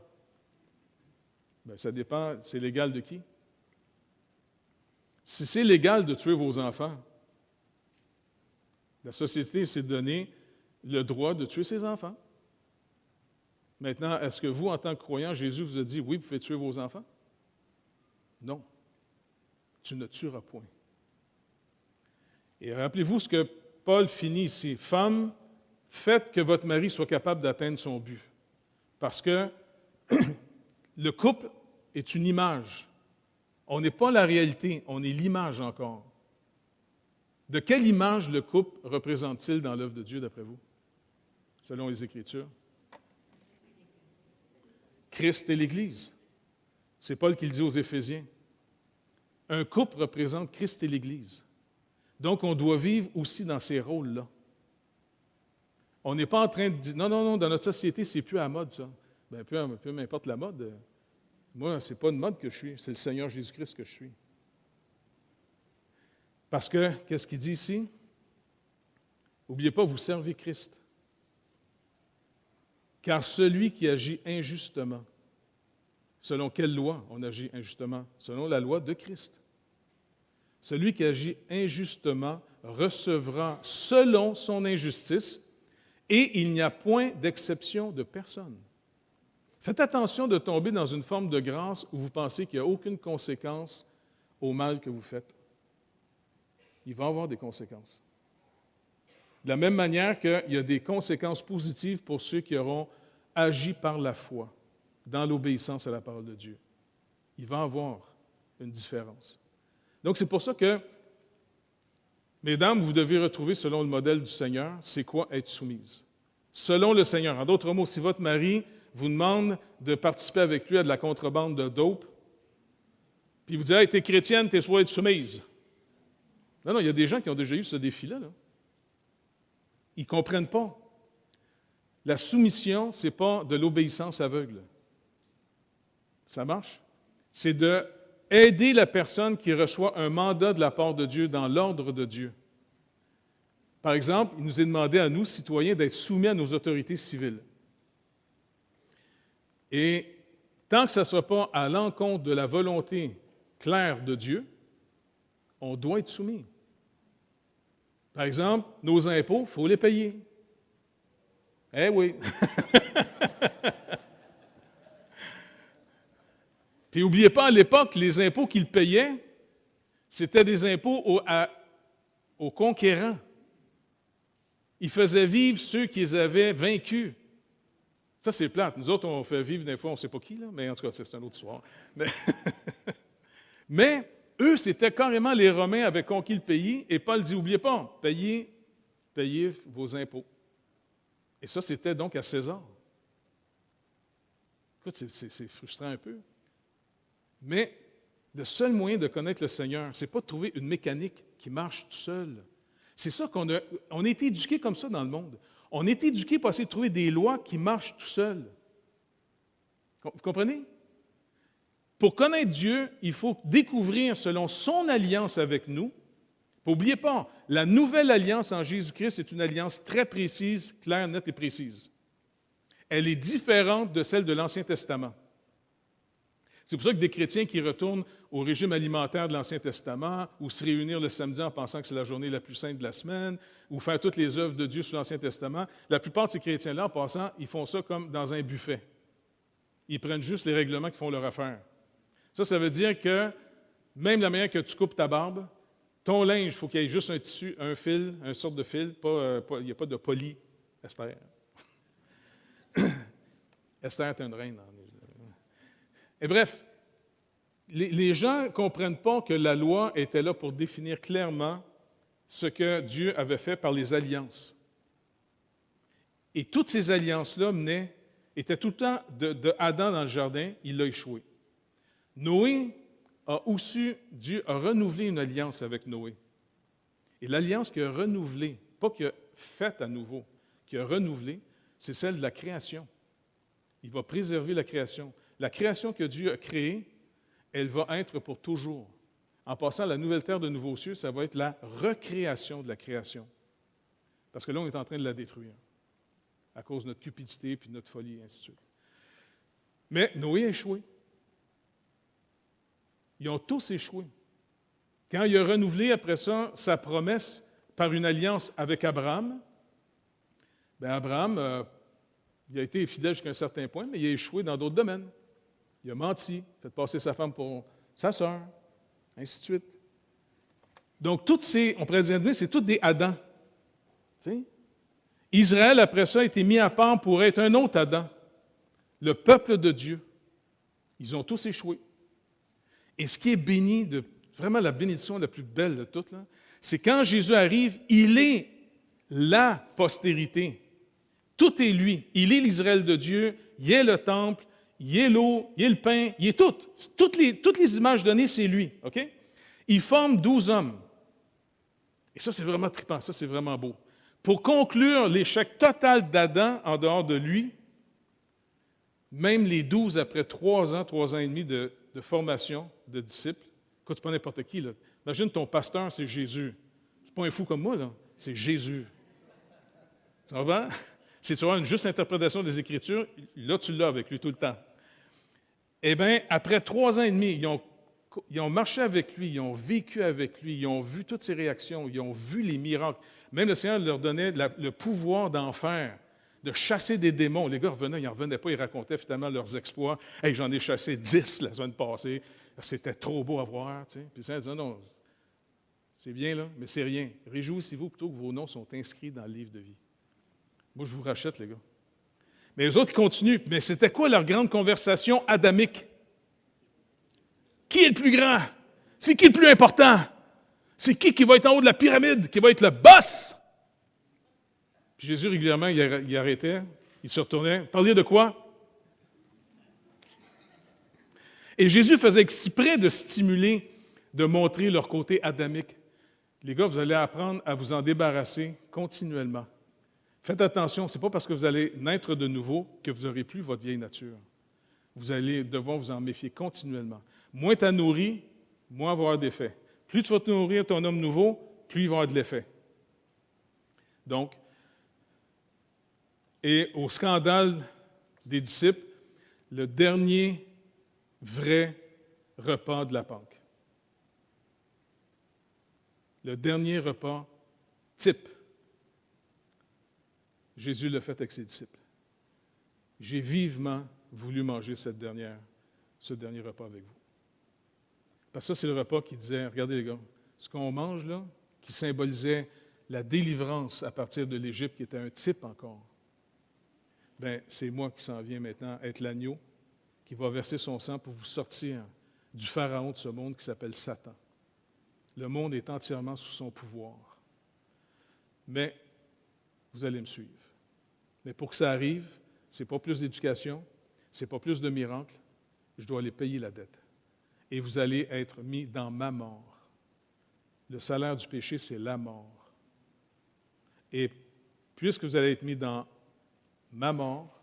bien, ça dépend, c'est légal de qui? Si c'est légal de tuer vos enfants, la société s'est donné le droit de tuer ses enfants. Maintenant, est-ce que vous, en tant que croyant, Jésus vous a dit « Oui, vous pouvez tuer vos enfants » ? Non. Tu ne tueras point. Et rappelez-vous ce que Paul finit ici. « Femmes, faites que votre mari soit capable d'atteindre son but. » Parce que le couple est une image. On n'est pas la réalité, on est l'image encore. De quelle image le couple représente-t-il dans l'œuvre de Dieu, d'après vous, selon les Écritures? Christ et l'Église. C'est Paul qui le dit aux Éphésiens. Un couple représente Christ et l'Église. Donc, on doit vivre aussi dans ces rôles-là. On n'est pas en train de dire, non, dans notre société, c'est plus à la mode, ça. Bien, peu m'importe la mode. Moi, ce n'est pas une mode que je suis, c'est le Seigneur Jésus-Christ que je suis. Parce que, qu'est-ce qu'il dit ici? N'oubliez pas, vous servez Christ. Car celui qui agit injustement, selon quelle loi on agit injustement? Selon la loi de Christ. Celui qui agit injustement recevra selon son injustice, et il n'y a point d'exception de personne. Faites attention de tomber dans une forme de grâce où vous pensez qu'il n'y a aucune conséquence au mal que vous faites. Il va y avoir des conséquences. De la même manière qu'il y a des conséquences positives pour ceux qui auront agi par la foi, dans l'obéissance à la parole de Dieu. Il va y avoir une différence. Donc, c'est pour ça que, mesdames, vous devez retrouver, selon le modèle du Seigneur, c'est quoi être soumise. Selon le Seigneur. En d'autres mots, si votre mari vous demande de participer avec lui à de la contrebande de dope, puis vous dit « Hey, t'es chrétienne, t'es supposée être soumise. » Non, il y a des gens qui ont déjà eu ce défi-là. Là. Ils ne comprennent pas. La soumission, ce n'est pas de l'obéissance aveugle. Ça marche? C'est d'aider la personne qui reçoit un mandat de la part de Dieu dans l'ordre de Dieu. Par exemple, il nous est demandé à nous, citoyens, d'être soumis à nos autorités civiles. Et tant que ça ne soit pas à l'encontre de la volonté claire de Dieu, on doit être soumis. Par exemple, nos impôts, il faut les payer. Eh oui! Puis n'oubliez pas, à l'époque, les impôts qu'ils payaient, c'était des impôts aux conquérants. Ils faisaient vivre ceux qu'ils avaient vaincus. Ça, c'est plate. Nous autres, on fait vivre des fois, on ne sait pas qui, là, mais en tout cas, c'est une autre histoire. Mais eux, c'était carrément les Romains avaient conquis le pays, et Paul dit, n'oubliez pas, payez vos impôts. Et ça, c'était donc à César. Écoute, c'est frustrant un peu. Mais le seul moyen de connaître le Seigneur, ce n'est pas de trouver une mécanique qui marche tout seul. C'est ça qu'on a été éduqués comme ça dans le monde. On a été éduqués pour essayer de trouver des lois qui marchent tout seuls. Vous comprenez? Pour connaître Dieu, il faut découvrir selon son alliance avec nous. N'oubliez pas, la nouvelle alliance en Jésus-Christ est une alliance très précise, claire, nette et précise. Elle est différente de celle de l'Ancien Testament. C'est pour ça que des chrétiens qui retournent au régime alimentaire de l'Ancien Testament, ou se réunir le samedi en pensant que c'est la journée la plus sainte de la semaine, ou faire toutes les œuvres de Dieu sous l'Ancien Testament. La plupart de ces chrétiens-là, en passant, ils font ça comme dans un buffet. Ils prennent juste les règlements qui font leur affaire. Ça veut dire que même la manière que tu coupes ta barbe, ton linge, il faut qu'il y ait juste un tissu, un fil, une sorte de fil, il n'y a pas de polyester. Esther est une reine. Et bref, les gens ne comprennent pas que la loi était là pour définir clairement ce que Dieu avait fait par les alliances. Et toutes ces alliances-là étaient tout le temps de Adam dans le jardin, il a échoué. Noé a aussi, Dieu a renouvelé une alliance avec Noé. Et l'alliance qu'il a renouvelée, pas qu'il a faite à nouveau, qu'il a renouvelée, c'est celle de la création. Il va préserver la création. La création que Dieu a créée, elle va être pour toujours. En passant à la nouvelle terre de nouveaux cieux, ça va être la recréation de la création. Parce que là, on est en train de la détruire à cause de notre cupidité puis de notre folie, et ainsi de suite. Mais Noé a échoué. Ils ont tous échoué. Quand il a renouvelé après ça sa promesse par une alliance avec Abraham, Abraham, il a été fidèle jusqu'à un certain point, mais il a échoué dans d'autres domaines. Il a menti, fait passer sa femme pour sa sœur, ainsi de suite. Donc, on pourrait dire, c'est tous des Adam. Tu sais? Israël, après ça, a été mis à part pour être un autre Adam, le peuple de Dieu. Ils ont tous échoué. Et ce qui est béni, vraiment la bénédiction la plus belle de toutes, c'est quand Jésus arrive, il est la postérité. Tout est lui. Il est l'Israël de Dieu, il est le temple, il est l'eau, il est le pain, il est tout. Toutes les images données, c'est lui. OK? Il forme 12 hommes. Et ça, c'est vraiment trippant, ça, c'est vraiment beau. Pour conclure l'échec total d'Adam en dehors de lui, même les 12 après 3 ans et demi de formation de disciples, écoute, c'est pas n'importe qui, là. Imagine ton pasteur, c'est Jésus. C'est pas un fou comme moi, là. C'est Jésus. Tu comprends? Si tu as une juste interprétation des Écritures, là, tu l'as avec lui tout le temps. Eh bien, après 3 ans et demi, ils ont marché avec lui, ils ont vécu avec lui, ils ont vu toutes ses réactions, ils ont vu les miracles. Même le Seigneur leur donnait le pouvoir d'en faire, de chasser des démons. Les gars revenaient, ils n'en revenaient pas, ils racontaient finalement leurs exploits. « Hey, j'en ai chassé 10 la semaine passée. C'était trop beau à voir. » tu sais. Puis le Seigneur disait « Non, c'est bien là, mais c'est rien. Réjouissez-vous plutôt que vos noms sont inscrits dans le livre de vie. » Moi, je vous rachète, les gars. Mais les autres, ils continuent. Mais c'était quoi leur grande conversation adamique? Qui est le plus grand? C'est qui le plus important? C'est qui va être en haut de la pyramide, qui va être le boss? Puis Jésus, régulièrement, il arrêtait, il se retournait. Parler de quoi? Et Jésus faisait exprès de stimuler, de montrer leur côté adamique. Les gars, vous allez apprendre à vous en débarrasser continuellement. Faites attention, ce n'est pas parce que vous allez naître de nouveau que vous n'aurez plus votre vieille nature. Vous allez devoir vous en méfier continuellement. Moins tu as nourri, moins il va y avoir d'effet. Plus tu vas te nourrir ton homme nouveau, plus il va y avoir de l'effet. Donc, et au scandale des disciples, le dernier vrai repas de la Pâque. Le dernier repas type. Jésus l'a fait avec ses disciples. J'ai vivement voulu manger ce dernier repas avec vous. Parce que ça, c'est le repas qui disait, regardez les gars, ce qu'on mange là, qui symbolisait la délivrance à partir de l'Égypte, qui était un type encore, bien, c'est moi qui s'en viens maintenant être l'agneau qui va verser son sang pour vous sortir du pharaon de ce monde qui s'appelle Satan. Le monde est entièrement sous son pouvoir. Mais vous allez me suivre. Mais pour que ça arrive, ce n'est pas plus d'éducation, ce n'est pas plus de miracles, je dois aller payer la dette. Et vous allez être mis dans ma mort. Le salaire du péché, c'est la mort. Et puisque vous allez être mis dans ma mort,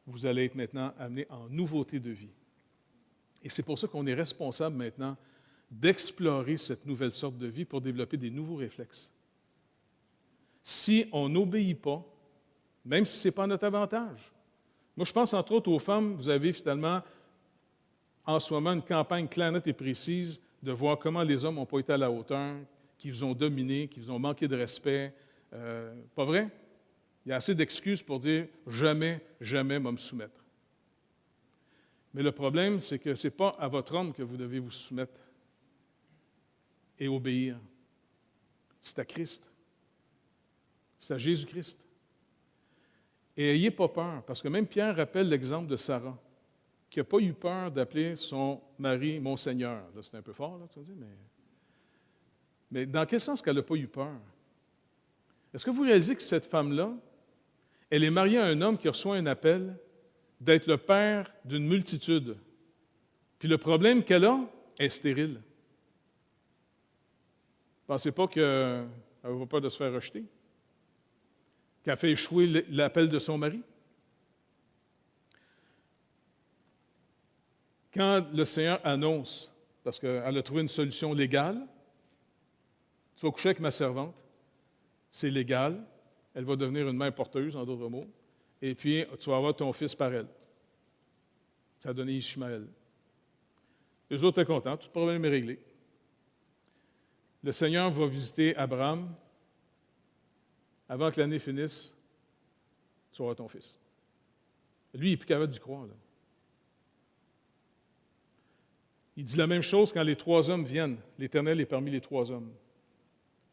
vous allez être maintenant amené en nouveauté de vie. Et c'est pour ça qu'on est responsable maintenant d'explorer cette nouvelle sorte de vie pour développer des nouveaux réflexes. Si on n'obéit pas, même si ce n'est pas à notre avantage. Moi, je pense entre autres aux femmes, vous avez finalement en ce moment une campagne claire, nette et précise de voir comment les hommes n'ont pas été à la hauteur, qu'ils vous ont dominé, qu'ils vous ont manqué de respect. Pas vrai? Il y a assez d'excuses pour dire « jamais, jamais me soumettre ». Mais le problème, c'est que ce n'est pas à votre homme que vous devez vous soumettre et obéir. C'est à Christ. C'est à Jésus-Christ. Et n'ayez pas peur, parce que même Pierre rappelle l'exemple de Sarah, qui n'a pas eu peur d'appeler son mari « mon Seigneur ». Là, c'est un peu fort, là, tu vas dire, mais dans quel sens qu'elle n'a pas eu peur? Est-ce que vous réalisez que cette femme-là, elle est mariée à un homme qui reçoit un appel d'être le père d'une multitude. Puis le problème qu'elle a est stérile. Pensez pas qu'elle n'a pas peur de se faire rejeter? Qu'elle fait échouer l'appel de son mari? Quand le Seigneur annonce, parce qu'elle a trouvé une solution légale, tu vas coucher avec ma servante, c'est légal, elle va devenir une mère porteuse, en d'autres mots, et puis tu vas avoir ton fils par elle. Ça a donné Ishmaël. Les autres étaient contents, tout le problème est réglé. Le Seigneur va visiter Abraham. Avant que l'année finisse, tu auras ton fils. Lui, il n'est plus capable d'y croire. Là. Il dit la même chose quand les 3 hommes viennent. L'Éternel est parmi les 3 hommes.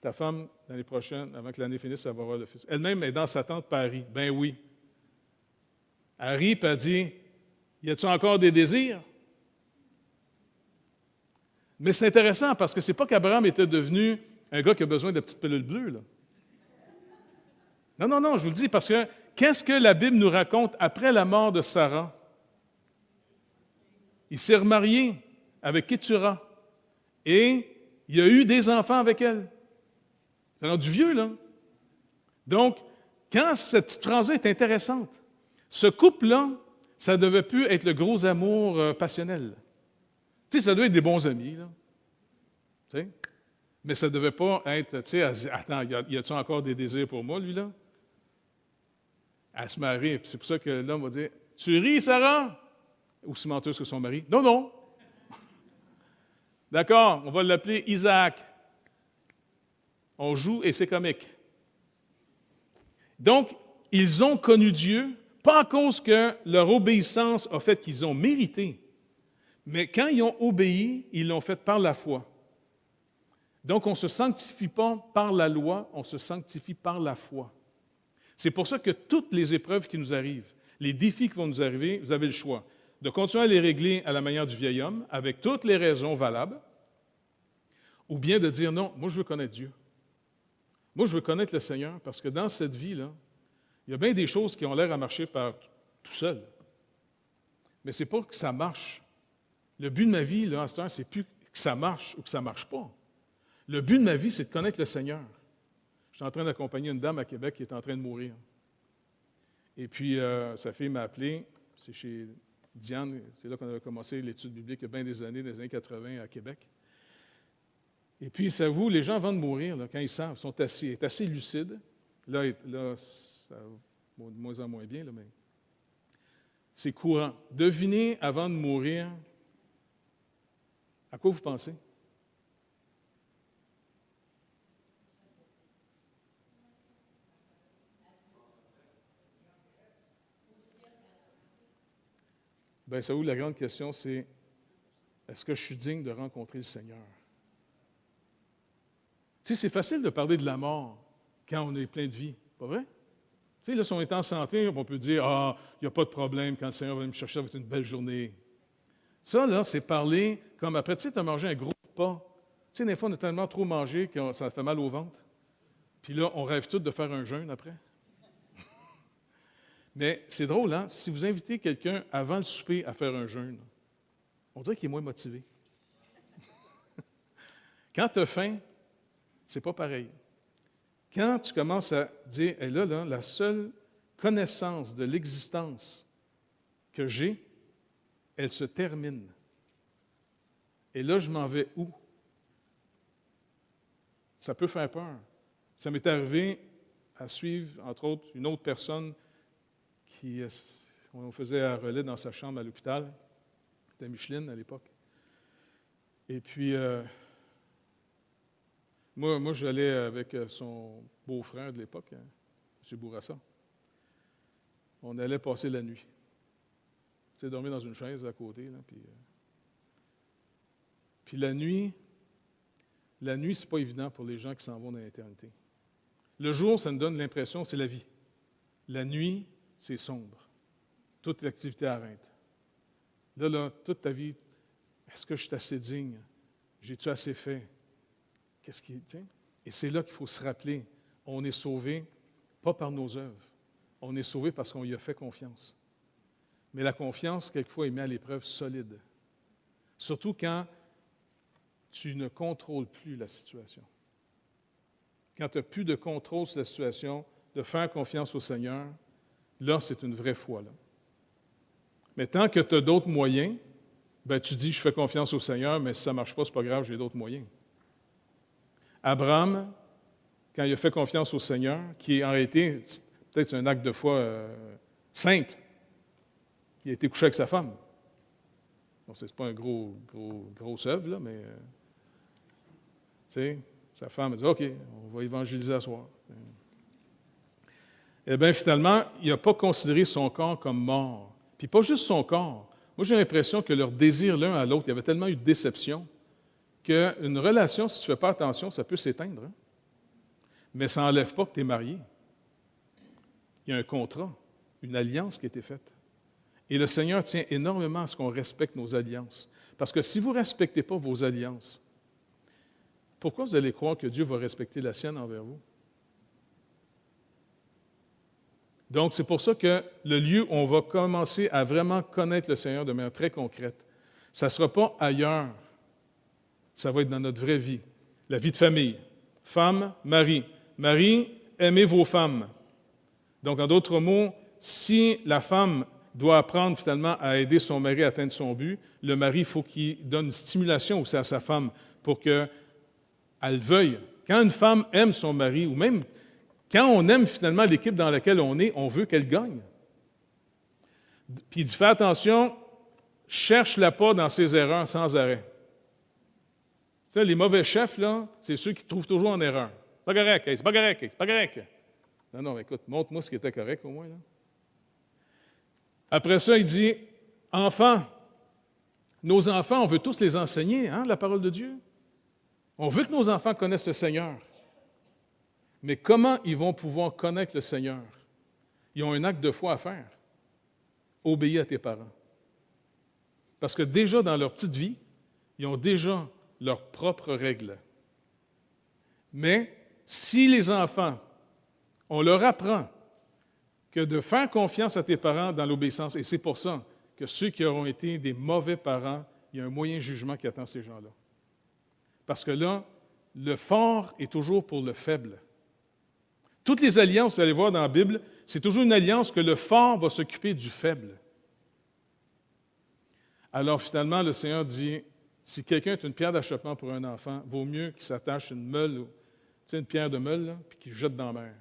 Ta femme, l'année prochaine, avant que l'année finisse, elle va avoir le fils. Elle-même est dans sa tente Paris. Ben oui. Elle rit et elle dit, y a-t-il encore des désirs? Mais c'est intéressant parce que c'est pas qu'Abraham était devenu un gars qui a besoin de petites pilules bleues. Là. Non, je vous le dis parce que qu'est-ce que la Bible nous raconte après la mort de Sarah? Il s'est remarié avec Kétura et il a eu des enfants avec elle. C'est rendu vieux, là. Donc, quand cette petite phrase-là est intéressante, ce couple-là, ça ne devait plus être le gros amour passionnel. Tu sais, ça doit être des bons amis, là. Tu sais? Mais ça ne devait pas être, tu sais, attends, y a-t-il encore des désirs pour moi, lui, là? Elle se marie, puis c'est pour ça que l'homme va dire, « Tu ris, Sarah? » Aussi menteuse que son mari. « Non, non. » D'accord, on va l'appeler Isaac. On joue et c'est comique. Donc, ils ont connu Dieu, pas à cause que leur obéissance a fait qu'ils ont mérité, mais quand ils ont obéi, ils l'ont fait par la foi. Donc, on ne se sanctifie pas par la loi, on se sanctifie par la foi. C'est pour ça que toutes les épreuves qui nous arrivent, les défis qui vont nous arriver, vous avez le choix de continuer à les régler à la manière du vieil homme, avec toutes les raisons valables, ou bien de dire non, moi je veux connaître Dieu. Moi je veux connaître le Seigneur, parce que dans cette vie-là, il y a bien des choses qui ont l'air à marcher par tout seul. Mais ce n'est pas que ça marche. Le but de ma vie, là, à ce temps, c'est plus que ça marche ou que ça ne marche pas. Le but de ma vie, c'est de connaître le Seigneur. Je suis en train d'accompagner une dame à Québec qui est en train de mourir. Et puis, sa fille m'a appelé, c'est chez Diane, c'est là qu'on avait commencé l'étude biblique il y a bien des années, des années 80 à Québec. Et puis, ça vous, les gens avant de mourir, là, quand ils savent, sont assez lucides. Là, ça va de moins en moins bien, là, mais c'est courant. Devinez avant de mourir, à quoi vous pensez? Bien, ça vous, la grande question, c'est est-ce que je suis digne de rencontrer le Seigneur? Tu sais, c'est facile de parler de la mort quand on est plein de vie, pas vrai? Tu sais, là, si on est en santé, on peut dire « Ah, il n'y a pas de problème, quand le Seigneur va me chercher, ça va être une belle journée. » Ça, là, c'est parler comme après, tu sais, tu as mangé un gros repas. Tu sais, des fois, on a tellement trop mangé que ça fait mal au ventre. Puis là, on rêve tous de faire un jeûne après. Mais c'est drôle, hein? Si vous invitez quelqu'un avant le souper à faire un jeûne, on dirait qu'il est moins motivé. Quand tu as faim, c'est pas pareil. Quand tu commences à dire, hey, là, la seule connaissance de l'existence que j'ai, elle se termine. Et là, je m'en vais où? Ça peut faire peur. Ça m'est arrivé à suivre, entre autres, une autre personne on faisait un relais dans sa chambre à l'hôpital. C'était Micheline à l'époque. Et puis, moi, j'allais avec son beau-frère de l'époque, hein, M. Bourassa. On allait passer la nuit. Tu sais, dormir dans une chaise à côté. Là, puis la nuit, c'est pas évident pour les gens qui s'en vont dans l'éternité. Le jour, ça nous donne l'impression que c'est la vie. La nuit, c'est sombre. Toute l'activité arrête. Là, toute ta vie, est-ce que je suis assez digne? J'ai-tu assez fait? Qu'est-ce qui est? Et c'est là qu'il faut se rappeler, on est sauvé, pas par nos œuvres. On est sauvé parce qu'on y a fait confiance. Mais la confiance, quelquefois, est mise à l'épreuve solide. Surtout quand tu ne contrôles plus la situation. Quand tu n'as plus de contrôle sur la situation, de faire confiance au Seigneur, là, c'est une vraie foi. Là. Mais tant que tu as d'autres moyens, tu dis, je fais confiance au Seigneur, mais si ça ne marche pas, ce n'est pas grave, j'ai d'autres moyens. Abraham, quand il a fait confiance au Seigneur, qui a été, peut-être un acte de foi simple, il a été couché avec sa femme. Bon, ce n'est pas un gros œuvre, là, mais sa femme a dit, OK, on va évangéliser à soir. Eh bien, finalement, il n'a pas considéré son corps comme mort. Puis pas juste son corps. Moi, j'ai l'impression que leur désir l'un à l'autre, il y avait tellement eu de déception qu'une relation, si tu ne fais pas attention, ça peut s'éteindre. Hein? Mais ça n'enlève pas que tu es marié. Il y a un contrat, une alliance qui a été faite. Et le Seigneur tient énormément à ce qu'on respecte nos alliances. Parce que si vous ne respectez pas vos alliances, pourquoi vous allez croire que Dieu va respecter la sienne envers vous? Donc, c'est pour ça que le lieu où on va commencer à vraiment connaître le Seigneur de manière très concrète, ça ne sera pas ailleurs. Ça va être dans notre vraie vie. La vie de famille. Femme, mari. Mari, aimez vos femmes. Donc, en d'autres mots, si la femme doit apprendre finalement à aider son mari à atteindre son but, le mari, il faut qu'il donne une stimulation aussi à sa femme pour qu'elle veuille. Quand une femme aime son mari, ou même quand on aime finalement l'équipe dans laquelle on est, on veut qu'elle gagne. Puis il dit, fais attention, cherche-la pas dans ses erreurs sans arrêt. Tu sais, les mauvais chefs, là, c'est ceux qui trouvent toujours en erreur. C'est pas correct, c'est pas correct, c'est pas correct. Non, écoute, montre-moi ce qui était correct au moins. Là. Après ça, il dit, enfants, nos enfants, on veut tous les enseigner, hein, la parole de Dieu. On veut que nos enfants connaissent le Seigneur. Mais comment ils vont pouvoir connaître le Seigneur? Ils ont un acte de foi à faire. Obéis à tes parents. Parce que déjà dans leur petite vie, ils ont déjà leurs propres règles. Mais si les enfants, on leur apprend que de faire confiance à tes parents dans l'obéissance, et c'est pour ça que ceux qui auront été des mauvais parents, il y a un moyen jugement qui attend ces gens-là. Parce que là, le fort est toujours pour le faible. Toutes les alliances, vous allez voir dans la Bible, c'est toujours une alliance que le fort va s'occuper du faible. Alors finalement, le Seigneur dit, si quelqu'un est une pierre d'achoppement pour un enfant, vaut mieux qu'il s'attache une meule, tu sais, une pierre de meule, là, puis qu'il jette dans la mer.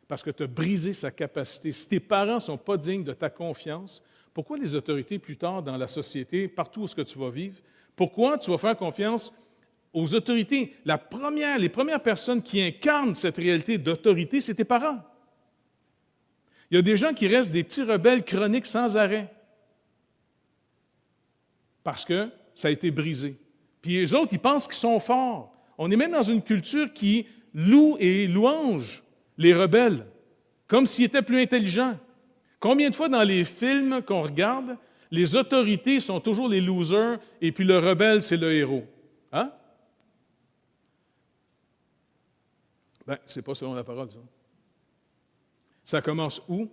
Parce que tu as brisé sa capacité. Si tes parents ne sont pas dignes de ta confiance, pourquoi les autorités plus tard dans la société, partout où tu vas vivre, pourquoi tu vas faire confiance aux autorités? Les premières personnes qui incarnent cette réalité d'autorité, c'est tes parents. Il y a des gens qui restent des petits rebelles chroniques sans arrêt. Parce que ça a été brisé. Puis les autres, ils pensent qu'ils sont forts. On est même dans une culture qui loue et louange les rebelles, comme s'ils étaient plus intelligents. Combien de fois dans les films qu'on regarde, les autorités sont toujours les losers et puis le rebelle, c'est le héros? Hein? C'est pas selon la parole, ça. Ça commence où?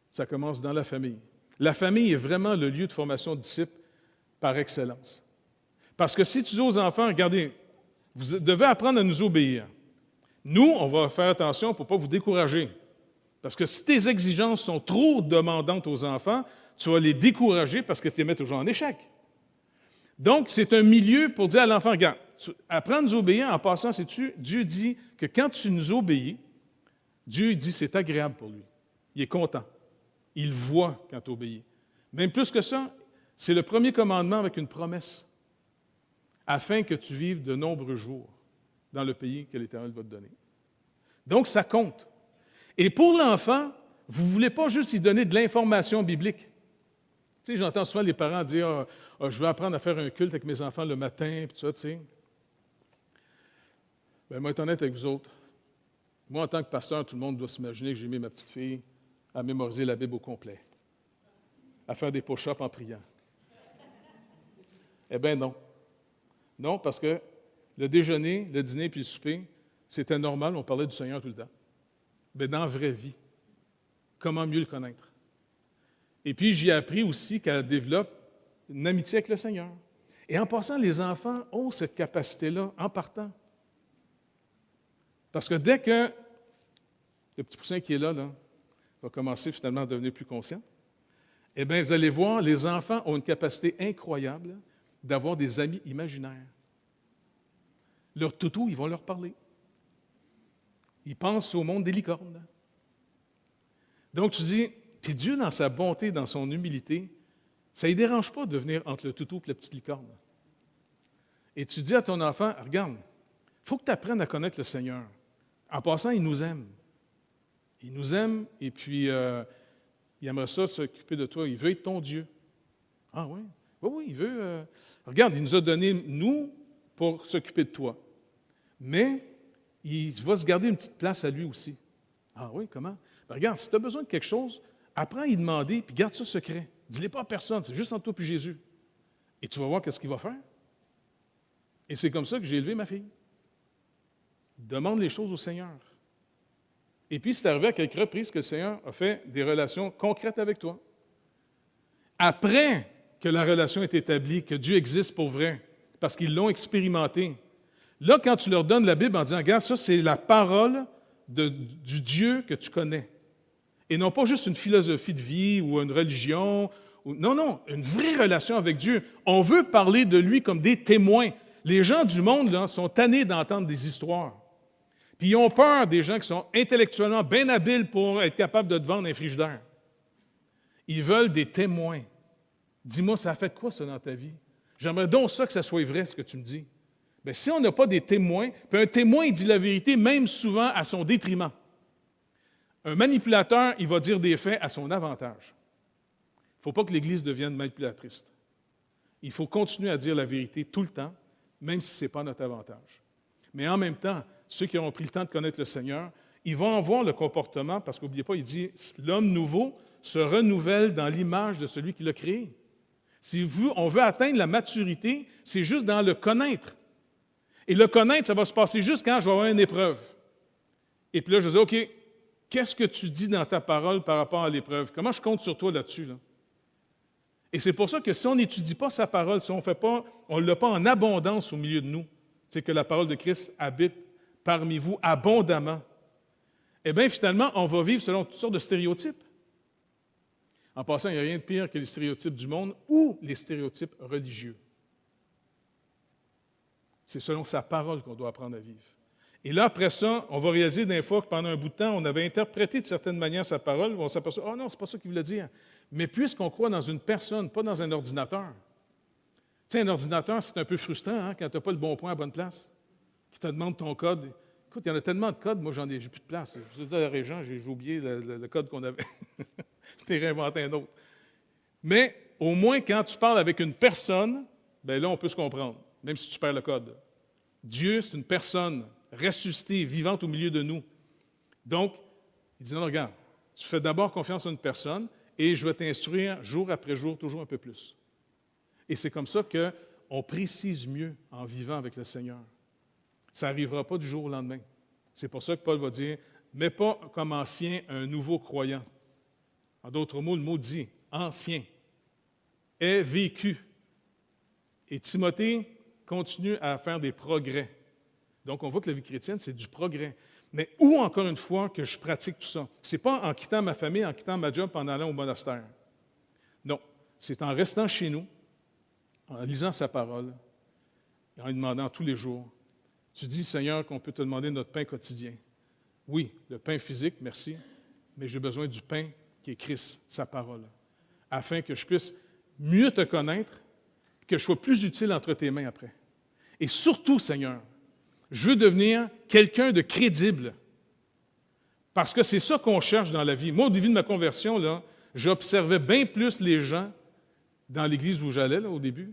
Ça commence dans la famille. La famille est vraiment le lieu de formation de disciples par excellence. Parce que si tu dis aux enfants, regardez, vous devez apprendre à nous obéir. Nous, on va faire attention pour ne pas vous décourager. Parce que si tes exigences sont trop demandantes aux enfants, tu vas les décourager parce que tu les mets toujours en échec. Donc, c'est un milieu pour dire à l'enfant, regarde, apprends à nous obéir en passant, sais-tu, Dieu dit que quand tu nous obéis, Dieu dit c'est agréable pour lui. Il est content. Il voit quand tu obéis. Même plus que ça, C'est le premier commandement avec une promesse, afin que tu vives de nombreux jours dans le pays que l'Éternel va te donner. Donc, ça compte. Et pour l'enfant, vous ne voulez pas juste lui donner de l'information biblique. Tu sais, j'entends souvent les parents dire je veux apprendre à faire un culte avec mes enfants le matin, puis tout ça, tu sais. Bien, moi, être honnête avec vous autres. Moi, en tant que pasteur, tout le monde doit s'imaginer que j'ai mis ma petite fille à mémoriser la Bible au complet, à faire des push-ups en priant. Eh bien, non. Non, parce que le déjeuner, le dîner puis le souper, c'était normal, on parlait du Seigneur tout le temps. Mais dans la vraie vie, comment mieux le connaître? Et puis, j'ai appris aussi qu'elle développe une amitié avec le Seigneur. Et en passant, les enfants ont cette capacité-là en partant. Parce que dès que le petit poussin qui est là, va commencer finalement à devenir plus conscient, eh bien, vous allez voir, les enfants ont une capacité incroyable d'avoir des amis imaginaires. Leurs toutous, ils vont leur parler. Ils pensent au monde des licornes. Donc, tu dis, puis Dieu, dans sa bonté, dans son humilité, ça ne lui dérange pas de venir entre le toutou et la petite licorne. Et tu dis à ton enfant, regarde, il faut que tu apprennes à connaître le Seigneur. En passant, il nous aime. Il nous aime, et puis il aimerait ça s'occuper de toi. Il veut être ton Dieu. Ah oui? Oui, il veut. Regarde, il nous a donné, nous, pour s'occuper de toi. Mais il va se garder une petite place à lui aussi. Ah oui, comment? Ben, regarde, si tu as besoin de quelque chose, apprends à y demander, puis garde ça secret. Dis-le pas à personne, c'est juste entre toi et Jésus. Et tu vas voir qu'est-ce qu'il va faire. Et c'est comme ça que j'ai élevé ma fille. Demande les choses au Seigneur. Et puis, c'est arrivé à quelques reprises que le Seigneur a fait des relations concrètes avec toi. Après que la relation est établie, que Dieu existe pour vrai, parce qu'ils l'ont expérimenté, là, quand tu leur donnes la Bible en disant, regarde, ça, c'est la parole du Dieu que tu connais. Et non pas juste une philosophie de vie ou une religion. Non, une vraie relation avec Dieu. On veut parler de lui comme des témoins. Les gens du monde là, sont tannés d'entendre des histoires. Puis ils ont peur des gens qui sont intellectuellement bien habiles pour être capables de te vendre un frigidaire. Ils veulent des témoins. Dis-moi, ça a fait quoi ça dans ta vie? J'aimerais donc ça que ça soit vrai, ce que tu me dis. Bien, si on n'a pas des témoins, puis un témoin, il dit la vérité, même souvent à son détriment. Un manipulateur, il va dire des faits à son avantage. Il ne faut pas que l'Église devienne manipulatrice. Il faut continuer à dire la vérité tout le temps, même si ce n'est pas notre avantage. Mais en même temps, ceux qui auront pris le temps de connaître le Seigneur, ils vont en voir le comportement, parce qu'n'oubliez pas, il dit « L'homme nouveau se renouvelle dans l'image de celui qui l'a créé ». Si on veut atteindre la maturité, c'est juste dans le connaître. Et le connaître, ça va se passer juste quand je vais avoir une épreuve. Et puis là, je vais dire, OK, qu'est-ce que tu dis dans ta parole par rapport à l'épreuve? Comment je compte sur toi là-dessus? Là? Et c'est pour ça que si on n'étudie pas sa parole, si on ne l'a pas en abondance au milieu de nous, c'est que la parole de Christ habite parmi vous abondamment, eh bien, finalement, on va vivre selon toutes sortes de stéréotypes. En passant, il n'y a rien de pire que les stéréotypes du monde ou les stéréotypes religieux. C'est selon sa parole qu'on doit apprendre à vivre. Et là, après ça, on va réaliser des fois que pendant un bout de temps, on avait interprété de certaine manière sa parole, on s'aperçoit, oh non, c'est pas ça qu'il voulait dire. Mais puisqu'on croit dans une personne, pas dans un ordinateur. Tu sais, un ordinateur, c'est un peu frustrant quand tu n'as pas le bon point à la bonne place, qui te demande ton code. Écoute, il y en a tellement de codes, moi, j'ai plus de place. Je dis à la Régent, j'ai oublié le code qu'on avait. Je t'ai réinventé un autre. Mais au moins, quand tu parles avec une personne, bien là, on peut se comprendre, même si tu perds le code. Dieu, c'est une personne ressuscitée, vivante au milieu de nous. Donc, il dit, non, regarde, tu fais d'abord confiance à une personne et je vais t'instruire jour après jour, toujours un peu plus. Et c'est comme ça qu'on précise mieux en vivant avec le Seigneur. Ça n'arrivera pas du jour au lendemain. C'est pour ça que Paul va dire, mets pas comme ancien un nouveau croyant. En d'autres mots, le mot dit ancien, est vécu. Et Timothée continue à faire des progrès. Donc, on voit que la vie chrétienne, c'est du progrès. Mais où, encore une fois, que je pratique tout ça? Ce n'est pas en quittant ma famille, en quittant ma job, en allant au monastère. Non, c'est en restant chez nous, en lisant sa parole, et en lui demandant tous les jours. Tu dis, Seigneur, qu'on peut te demander notre pain quotidien. Oui, le pain physique, merci, mais j'ai besoin du pain qui est Christ, sa parole, afin que je puisse mieux te connaître, que je sois plus utile entre tes mains après. Et surtout, Seigneur, je veux devenir quelqu'un de crédible. Parce que c'est ça qu'on cherche dans la vie. Moi, au début de ma conversion, là, j'observais bien plus les gens dans l'église où j'allais, là, au début,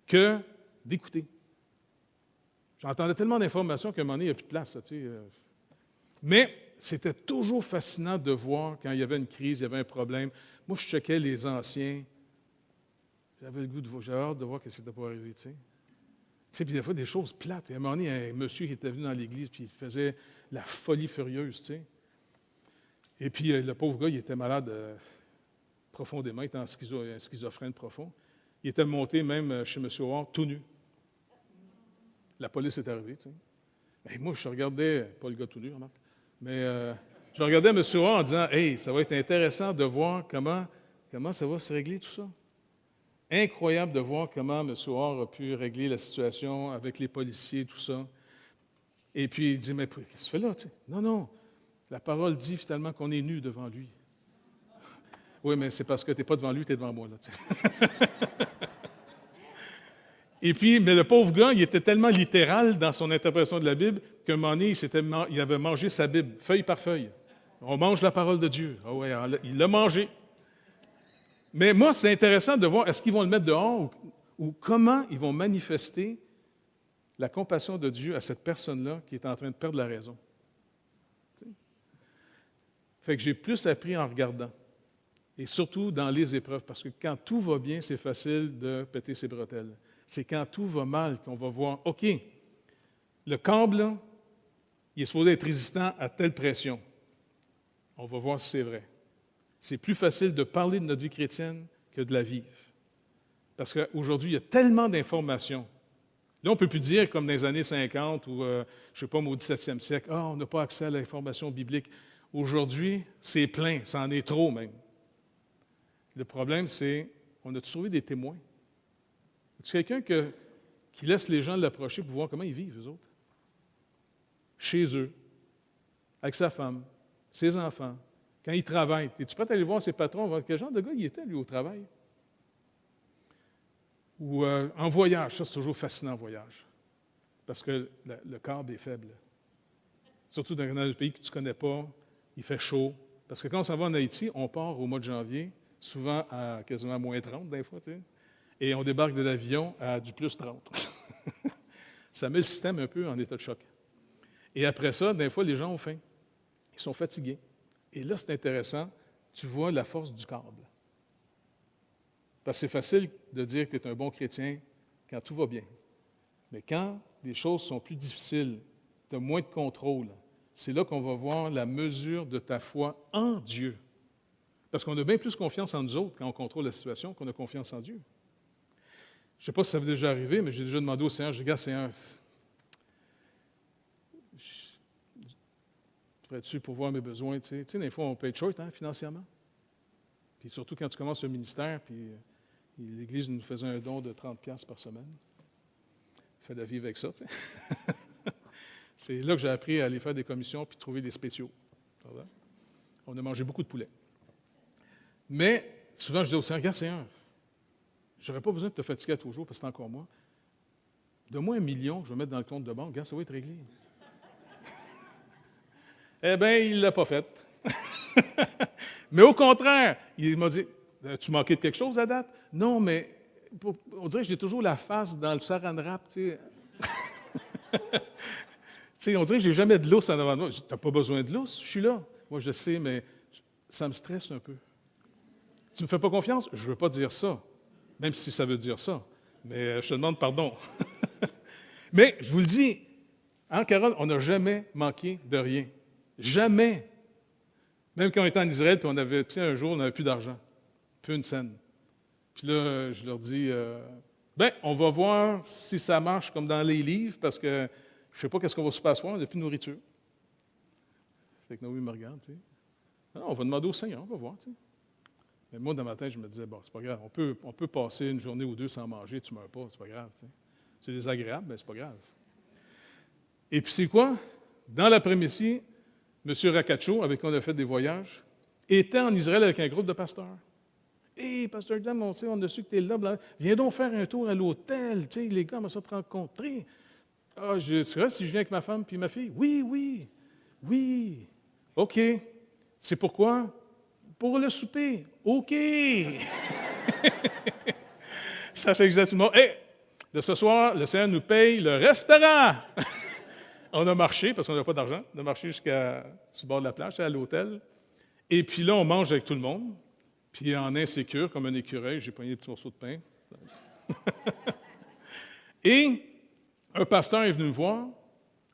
que d'écouter. J'entendais tellement d'informations qu'à un moment donné, il n'y a plus de place. Là, tu sais. Mais c'était toujours fascinant de voir quand il y avait une crise, il y avait un problème. Moi, je checkais les anciens. J'avais le goût de voir, j'avais hâte de voir ce qui s'était pas arrivé. Tu sais, puis des fois, des choses plates. Et à un moment donné, un monsieur qui était venu dans l'église, puis il faisait la folie furieuse, tu sais. Et puis, le pauvre gars, il était malade profondément, il était un schizophrène profond. Il était monté même chez M. Howard, tout nu. La police est arrivée, tu sais. Ben, moi, je regardais, pas le gars tout nu, remarque, mais je regardais M. Howard en disant, « Hey, ça va être intéressant de voir comment ça va se régler tout ça. » Incroyable de voir comment M. Howard a pu régler la situation avec les policiers, tout ça. Et puis, il dit, « Mais qu'est-ce que tu fais là? » Tu sais? Non. La parole dit finalement qu'on est nu devant lui. Oui, mais c'est parce que tu n'es pas devant lui, tu es devant moi. Là, tu sais. Et puis, mais le pauvre gars, il était tellement littéral dans son interprétation de la Bible qu'à un moment donné, il avait mangé sa Bible, feuille par feuille. On mange la parole de Dieu. Ah ouais, il l'a mangé. Mais moi, c'est intéressant de voir, est-ce qu'ils vont le mettre dehors ou comment ils vont manifester la compassion de Dieu à cette personne-là qui est en train de perdre la raison. Fait que j'ai plus appris en regardant, et surtout dans les épreuves, parce que quand tout va bien, c'est facile de péter ses bretelles. C'est quand tout va mal qu'on va voir, OK, le câble, là, il est supposé être résistant à telle pression. On va voir si c'est vrai. C'est plus facile de parler de notre vie chrétienne que de la vivre. Parce qu'aujourd'hui, il y a tellement d'informations. Là, on ne peut plus dire, comme dans les années 50 ou, je ne sais pas, au 17e siècle, « Ah, on n'a pas accès à l'information biblique. » Aujourd'hui, c'est plein, ça en est trop même. Le problème, c'est, on a trouvé des témoins. Est-ce quelqu'un qui laisse les gens l'approcher pour voir comment ils vivent, eux autres? Chez eux, avec sa femme, ses enfants, quand ils travaillent. Es-tu prêt à aller voir ses patrons, voir quel genre de gars il était, lui, au travail? Ou en voyage, ça, c'est toujours fascinant en voyage, parce que le câble est faible. Surtout dans un pays que tu ne connais pas, il fait chaud. Parce que quand on s'en va en Haïti, on part au mois de janvier, souvent à quasiment moins 30 des fois, tu sais, et on débarque de l'avion à du plus 30. Ça met le système un peu en état de choc. Et après ça, des fois, les gens ont faim. Ils sont fatigués. Et là, c'est intéressant, tu vois la force du câble. Parce que c'est facile de dire que tu es un bon chrétien quand tout va bien. Mais quand les choses sont plus difficiles, tu as moins de contrôle, c'est là qu'on va voir la mesure de ta foi en Dieu. Parce qu'on a bien plus confiance en nous autres quand on contrôle la situation qu'on a confiance en Dieu. Je ne sais pas si ça vous est déjà arrivé, mais j'ai déjà demandé au Seigneur, j'ai dit, « Seigneur, pourrais-tu pourvoir mes besoins? » Tu sais, des fois, on peut être short financièrement. Puis surtout quand tu commences le ministère, puis l'Église nous faisait un don de 30$ par semaine. Il fallait vivre avec ça, tu sais. C'est là que j'ai appris à aller faire des commissions puis trouver des spéciaux. On a mangé beaucoup de poulet. Mais souvent, je dis au Seigneur, « Regarde, Seigneur, je n'aurais pas besoin de te fatiguer à toujours parce que c'est encore moi. Donne-moi 1 million, je vais mettre dans le compte de banque. Regarde, ça va être réglé. » Eh bien, il ne l'a pas fait. Mais au contraire, il m'a dit, « Tu manquais de quelque chose à date? » Non, mais on dirait que j'ai toujours la face dans le saran wrap, tu sais. Tu sais, on dirait que je n'ai jamais de lousse en avant de moi. Tu n'as pas besoin de lousse, je suis là. Moi, je sais, mais ça me stresse un peu. Tu ne me fais pas confiance? Je ne veux pas dire ça, même si ça veut dire ça. Mais je te demande pardon. Mais je vous le dis, Carole, on n'a jamais manqué de rien. Jamais. Même quand on était en Israël, puis on avait, tu sais, un jour, on n'avait plus d'argent, plus une scène. Puis là, je leur dis, on va voir si ça marche comme dans les livres, parce que je ne sais pas qu'est-ce qu'on va se passer, on n'a plus de nourriture. Fait que Naomi me regarde, tu sais. Non, on va demander au Seigneur, on va voir, tu sais. Mais moi, dans ma tête, je me disais, bon, c'est pas grave, on peut passer une journée ou deux sans manger, tu ne meurs pas, c'est pas grave, tu sais. C'est désagréable, mais c'est pas grave. Et puis c'est quoi? Dans l'après-midi, M. Rakacho, avec qui on a fait des voyages, était en Israël avec un groupe de pasteurs. Hey, Pasteur Dan, on a su que tu es là. Viens donc faire un tour à l'hôtel. Tu sais, les gars, on va se rencontrer. Ah, c'est vrai si je viens avec ma femme puis ma fille? Oui. OK. C'est pourquoi? Pour le souper. OK. Ça fait exactement. Hey, de ce soir, le Seigneur nous paye le restaurant. On a marché, parce qu'on n'a pas d'argent, on a marché sur le bord de la plage, à l'hôtel. Et puis là, on mange avec tout le monde. Puis en insécure, comme un écureuil, j'ai pogné des petits morceaux de pain. Et un pasteur est venu me voir.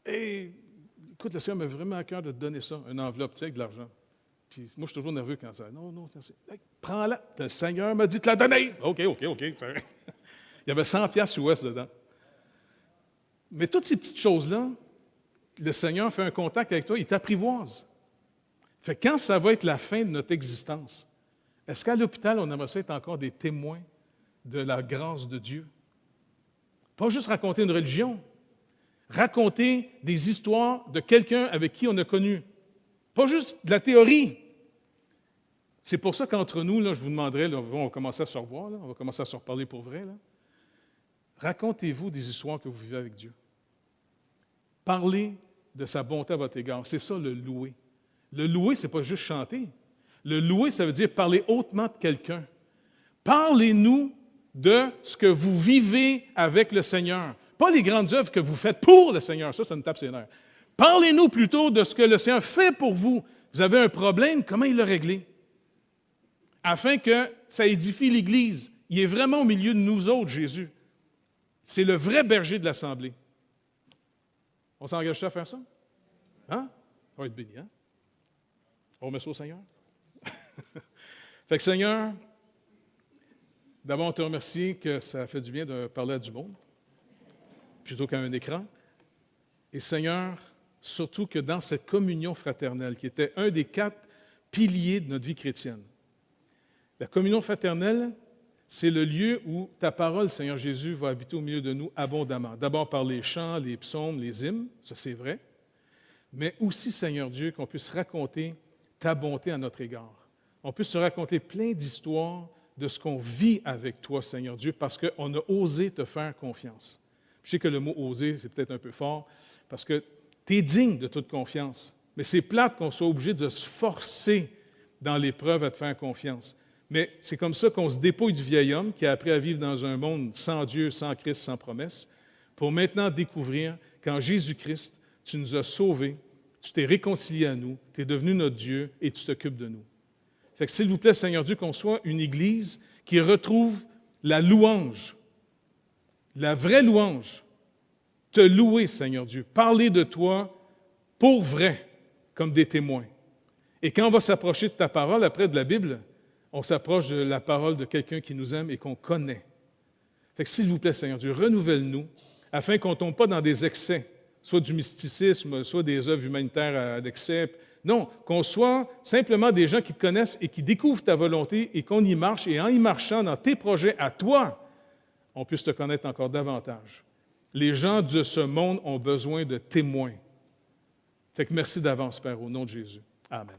Et écoute, le Seigneur m'a vraiment à cœur de te donner ça, une enveloppe, tu sais, avec de l'argent. Puis moi, je suis toujours nerveux quand ça. Non, merci. Hey, prends-la. Le Seigneur m'a dit de te la donner. OK. Il y avait 100 piastres US dedans. Mais toutes ces petites choses-là, le Seigneur fait un contact avec toi, il t'apprivoise. Fait que quand ça va être la fin de notre existence, est-ce qu'à l'hôpital, on aimerait ça être encore des témoins de la grâce de Dieu? Pas juste raconter une religion, raconter des histoires de quelqu'un avec qui on a connu. Pas juste de la théorie. C'est pour ça qu'entre nous, là, je vous demanderais, là, on va commencer à se revoir, là, on va commencer à se reparler pour vrai. Là. Racontez-vous des histoires que vous vivez avec Dieu. Parlez de sa bonté à votre égard. C'est ça le louer. Le louer, ce n'est pas juste chanter. Le louer, ça veut dire parler hautement de quelqu'un. Parlez-nous de ce que vous vivez avec le Seigneur. Pas les grandes œuvres que vous faites pour le Seigneur. Ça nous tape ses nerfs. Parlez-nous plutôt de ce que le Seigneur fait pour vous. Vous avez un problème, comment il l'a réglé? Afin que ça édifie l'Église. Il est vraiment au milieu de nous autres, Jésus. C'est le vrai berger de l'Assemblée. On s'engage à faire ça? Hein? On va être béni, hein? On remet ça au Seigneur? Fait que Seigneur, d'abord, on te remercie que ça fait du bien de parler à du monde, plutôt qu'à un écran. Et Seigneur, surtout que dans cette communion fraternelle, qui était un des 4 piliers de notre vie chrétienne, la communion fraternelle, c'est le lieu où ta parole, Seigneur Jésus, va habiter au milieu de nous abondamment. D'abord par les chants, les psaumes, les hymnes, ça c'est vrai, mais aussi, Seigneur Dieu, qu'on puisse raconter ta bonté à notre égard. On puisse se raconter plein d'histoires de ce qu'on vit avec toi, Seigneur Dieu, parce qu'on a osé te faire confiance. Je sais que le mot « oser », c'est peut-être un peu fort, parce que tu es digne de toute confiance, mais c'est plate qu'on soit obligé de se forcer dans l'épreuve à te faire confiance. Mais c'est comme ça qu'on se dépouille du vieil homme qui a appris à vivre dans un monde sans Dieu, sans Christ, sans promesse, pour maintenant découvrir qu'en Jésus-Christ, tu nous as sauvés, tu t'es réconcilié à nous, tu es devenu notre Dieu et tu t'occupes de nous. Fait que s'il vous plaît, Seigneur Dieu, qu'on soit une Église qui retrouve la louange, la vraie louange, te louer, Seigneur Dieu, parler de toi pour vrai, comme des témoins. Et quand on va s'approcher de ta parole, après de la Bible, on s'approche de la parole de quelqu'un qui nous aime et qu'on connaît. Fait que s'il vous plaît, Seigneur Dieu, renouvelle-nous afin qu'on ne tombe pas dans des excès, soit du mysticisme, soit des œuvres humanitaires à l'excès. Non, qu'on soit simplement des gens qui te connaissent et qui découvrent ta volonté et qu'on y marche, et en y marchant dans tes projets à toi, on puisse te connaître encore davantage. Les gens de ce monde ont besoin de témoins. Fait que merci d'avance, Père, au nom de Jésus. Amen.